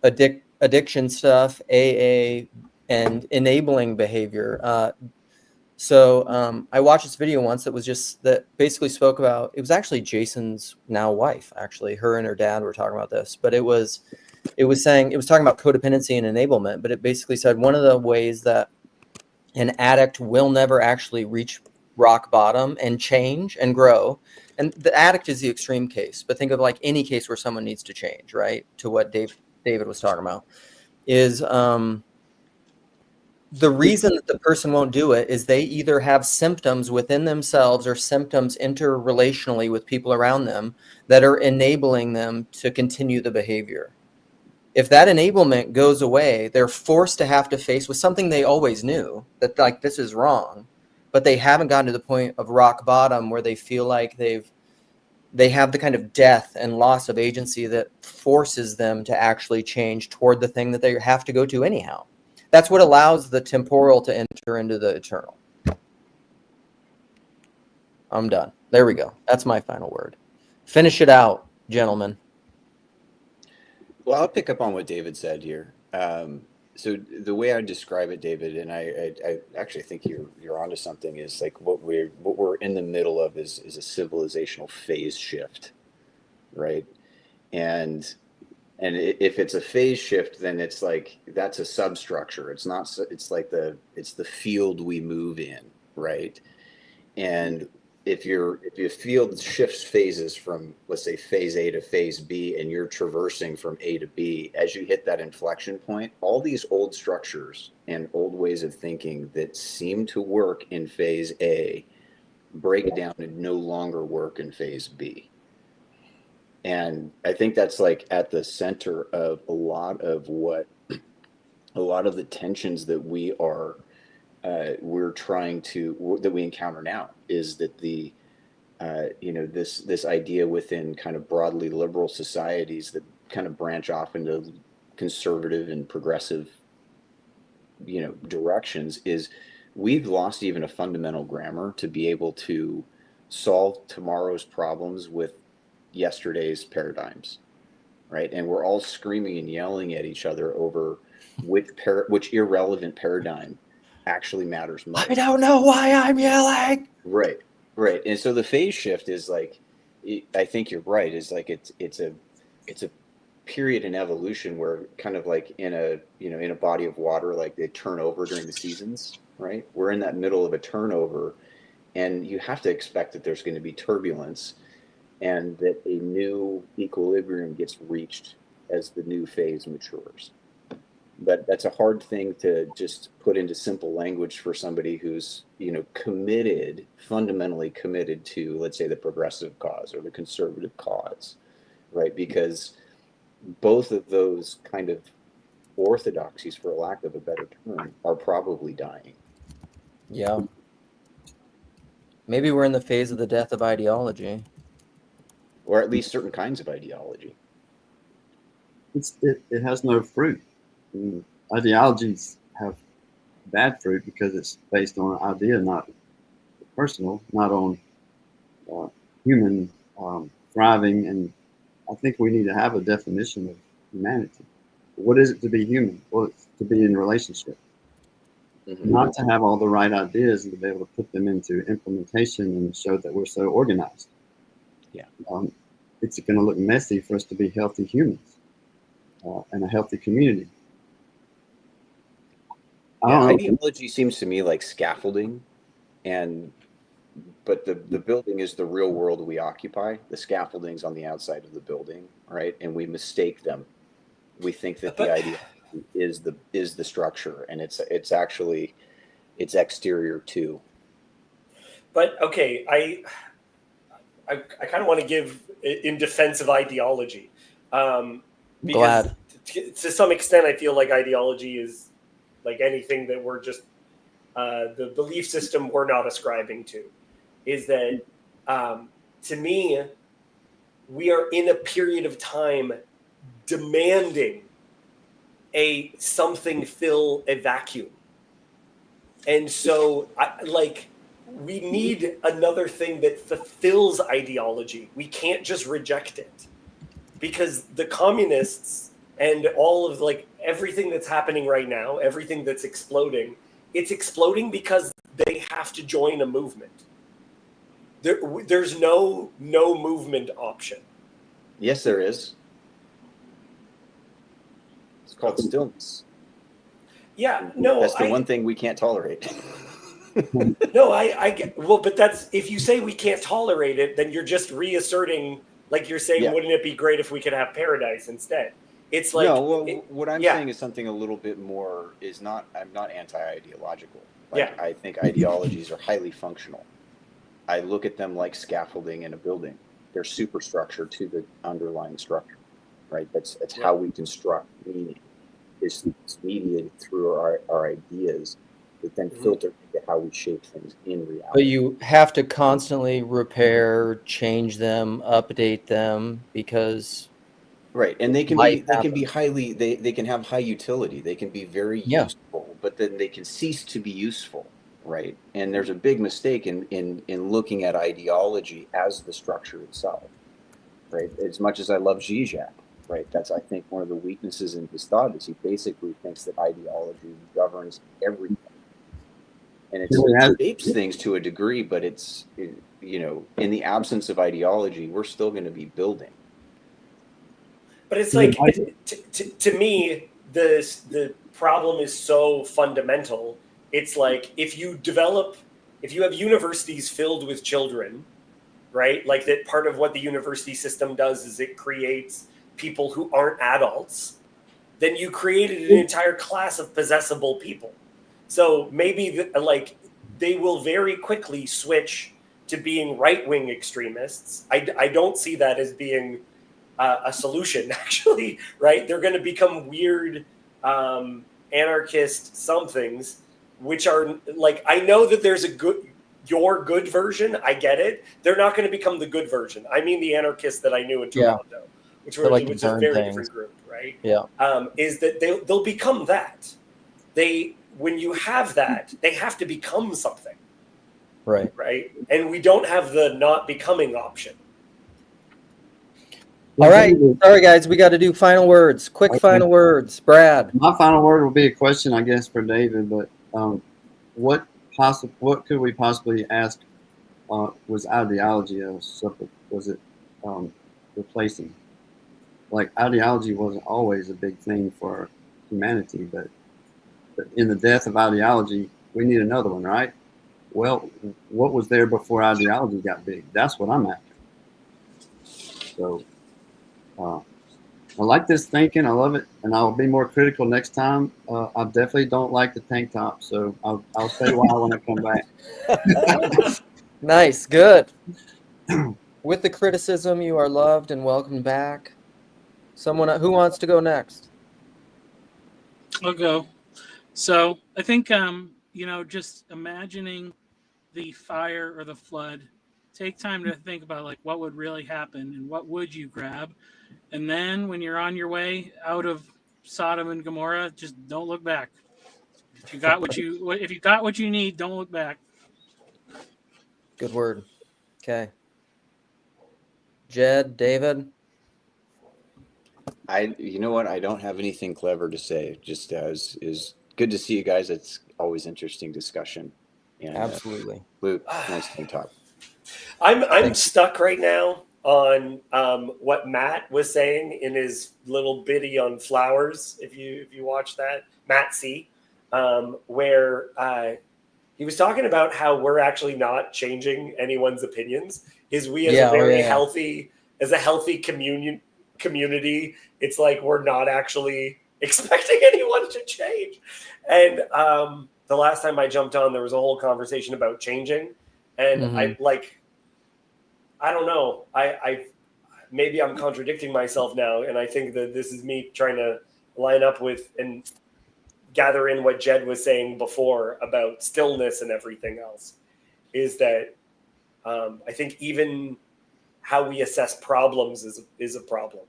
addiction stuff, AA, and enabling behavior. So I watched this video once that basically spoke about, it was actually Jason's now wife, actually. Her and her dad were talking about this, but it was talking about codependency and enablement, but it basically said one of the ways that an addict will never actually reach rock bottom and change and grow, and the addict is the extreme case, but think of like any case where someone needs to change, right? To what David was talking about is the reason that the person won't do it is they either have symptoms within themselves or symptoms interrelationally with people around them that are enabling them to continue the behavior. If that enablement goes away, they're forced to have to face with something they always knew, that like this is wrong, but they haven't gotten to the point of rock bottom where they feel like they have the kind of death and loss of agency that forces them to actually change toward the thing that they have to go to anyhow. That's what allows the temporal to enter into the eternal. I'm done. There we go. That's my final word. Finish it out, gentlemen. Well, I'll pick up on what David said here. So the way I describe it, David, and I actually think you're onto something, is like what we're in the middle of is a civilizational phase shift, right? And if it's a phase shift, then it's like that's a substructure. It's not. It's like it's the field we move in, right? And if your field shifts phases from, let's say, phase A to phase B, and you're traversing from A to B, as you hit that inflection point, all these old structures and old ways of thinking that seem to work in phase A break down and no longer work in phase B. And I think that's like at the center of a lot of the tensions that we're trying to, that we encounter now, is that the this idea within kind of broadly liberal societies that kind of branch off into conservative and progressive directions, is we've lost even a fundamental grammar to be able to solve tomorrow's problems with yesterday's paradigms, right? And we're all screaming and yelling at each other over which irrelevant paradigm actually matters most. I don't know why I'm yelling. Right. And so the phase shift is like, I think you're right, is like it's a period in evolution where kind of like in a body of water, like they turn over during the seasons, right? We're in that middle of a turnover, and you have to expect that there's going to be turbulence and that a new equilibrium gets reached as the new phase matures. But that's a hard thing to just put into simple language for somebody who's, fundamentally committed to, let's say, the progressive cause or the conservative cause, right? Because both of those kind of orthodoxies, for lack of a better term, are probably dying. Yeah. Maybe we're in the phase of the death of ideology. Or at least certain kinds of ideology. It has no fruit. Ideologies have bad fruit because it's based on an idea, not personal, not on human thriving. And I think we need to have a definition of humanity. What is it to be human? Well, it's to be in relationship. Mm-hmm. Not to have all the right ideas and to be able to put them into implementation and show that we're so organized. Yeah. It's going to look messy for us to be healthy humans and a healthy community. Ideology seems to me like scaffolding, but the building is the real world we occupy. The scaffolding's on the outside of the building, right? And we mistake them. We think that the idea is the structure, and it's actually exterior too. But okay, I kind of want to give in defense of ideology, because Glad. To some extent I feel like ideology is like anything that we're just the belief system we're not ascribing to. Is that to me, we are in a period of time demanding something fill a vacuum, and so we need another thing that fulfills ideology. We can't just reject it, because the communists and all of everything that's happening right now, everything that's exploding, it's exploding because they have to join a movement. There's no movement option. Yes, there is. It's called stillness. Yeah, no. That's the one thing we can't tolerate. No, I get, well, but that's, if you say we can't tolerate it, then you're just reasserting, like you're saying, wouldn't it be great if we could have paradise instead? It's like, no, well, what I'm saying is something a little bit more, I'm not anti-ideological. I think ideologies are highly functional. I look at them like scaffolding in a building. They're superstructure to the underlying structure, right? That's how we construct meaning. It's mediated through our ideas that then filter into how we shape things in reality. But you have to constantly repair, change them, update them, because right, and they can be highly they can have high utility. They can be very useful, but then they can cease to be useful, right? And there's a big mistake in looking at ideology as the structure itself, right? As much as I love Zizek, right? That's, I think, one of the weaknesses in his thought is he basically thinks that ideology governs everything. And it shapes things to a degree, but it's, in the absence of ideology, we're still going to be building. But it's like, to me, the problem is so fundamental. It's like, if you have universities filled with children, right? Like that part of what the university system does is it creates people who aren't adults. Then you created an entire class of possessible people. So maybe they will very quickly switch to being right-wing extremists. I don't see that as being a solution, actually, right? They're going to become weird anarchist somethings, which are I know that there's your good version. I get it. They're not going to become the good version. I mean the anarchists that I knew in Toronto, which was a very different group, right? Yeah. Is that they'll become that. They when you have that, they have to become something. Right. Right. And we don't have the not becoming option. All right. Sorry, guys. We got to do final words. Quick final words. Brad. My final word will be a question, I guess, for David. But what could we possibly ask? Was ideology was it replacing? Like, ideology wasn't always a big thing for humanity, but in the death of ideology, we need another one, right? Well, what was there before ideology got big? That's what I'm after. So I like this thinking. I love it, and I'll be more critical next time. I definitely don't like the tank top, so I'll say why when I come back. Nice, good. With the criticism, you are loved and welcome back. Someone who wants to go next? I'll go. So I think just imagining the fire or the flood. Take time to think about like what would really happen and what would you grab. And then when you're on your way out of Sodom and Gomorrah, just don't look back. If you got what you need, don't look back. Good word. Okay. Jed, David. You know what? I don't have anything clever to say. Just is good to see you guys. It's always interesting discussion. And, absolutely. Luke, nice to talk. I'm stuck right now on what Matt was saying in his little bitty on flowers. If you watch that, Matt C, where he was talking about how we're actually not changing anyone's opinions. Is we as a very healthy, community, it's like we're not actually expecting anyone to change. And the last time I jumped on, there was a whole conversation about changing, and I don't know. I maybe I'm contradicting myself now, and I think that this is me trying to line up with and gather in what Jed was saying before about stillness and everything else. Is that I think even how we assess problems is a problem.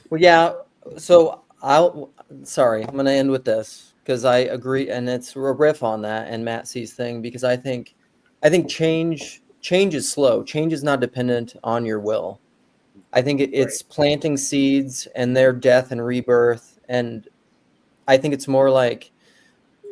Well, yeah. So I'm going to end with this because I agree, and it's a riff on that and Matt C's thing, because I think change is slow. Change is not dependent on your will. I think it's planting seeds and their death and rebirth, and I think it's more like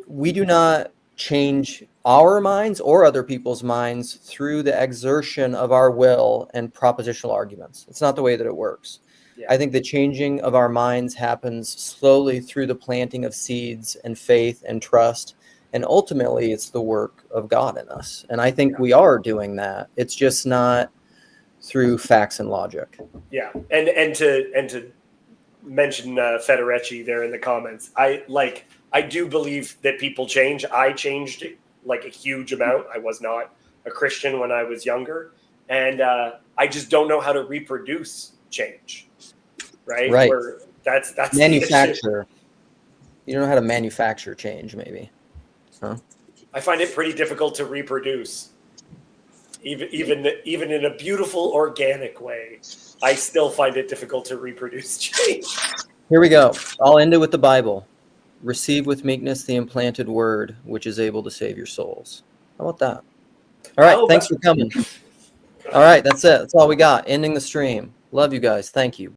we do not change our minds or other people's minds through the exertion of our will and propositional arguments. It's not the way that it works. Yeah. I think the changing of our minds happens slowly through the planting of seeds and faith and trust. And ultimately, it's the work of God in us. And I think we are doing that. It's just not through facts and logic. Yeah. And to mention Federecci there in the comments, I do believe that people change. I changed like a huge amount. I was not a Christian when I was younger. And I just don't know how to reproduce change. Right. Where that's manufacture. You don't know how to manufacture change, maybe. Huh? I find it pretty difficult to reproduce. Even in a beautiful organic way, I still find it difficult to reproduce change. Here we go. I'll end it with the Bible. Receive with meekness the implanted word, which is able to save your souls. How about that? All right. Thanks for coming. All right. That's it. That's all we got. Ending the stream. Love you guys. Thank you.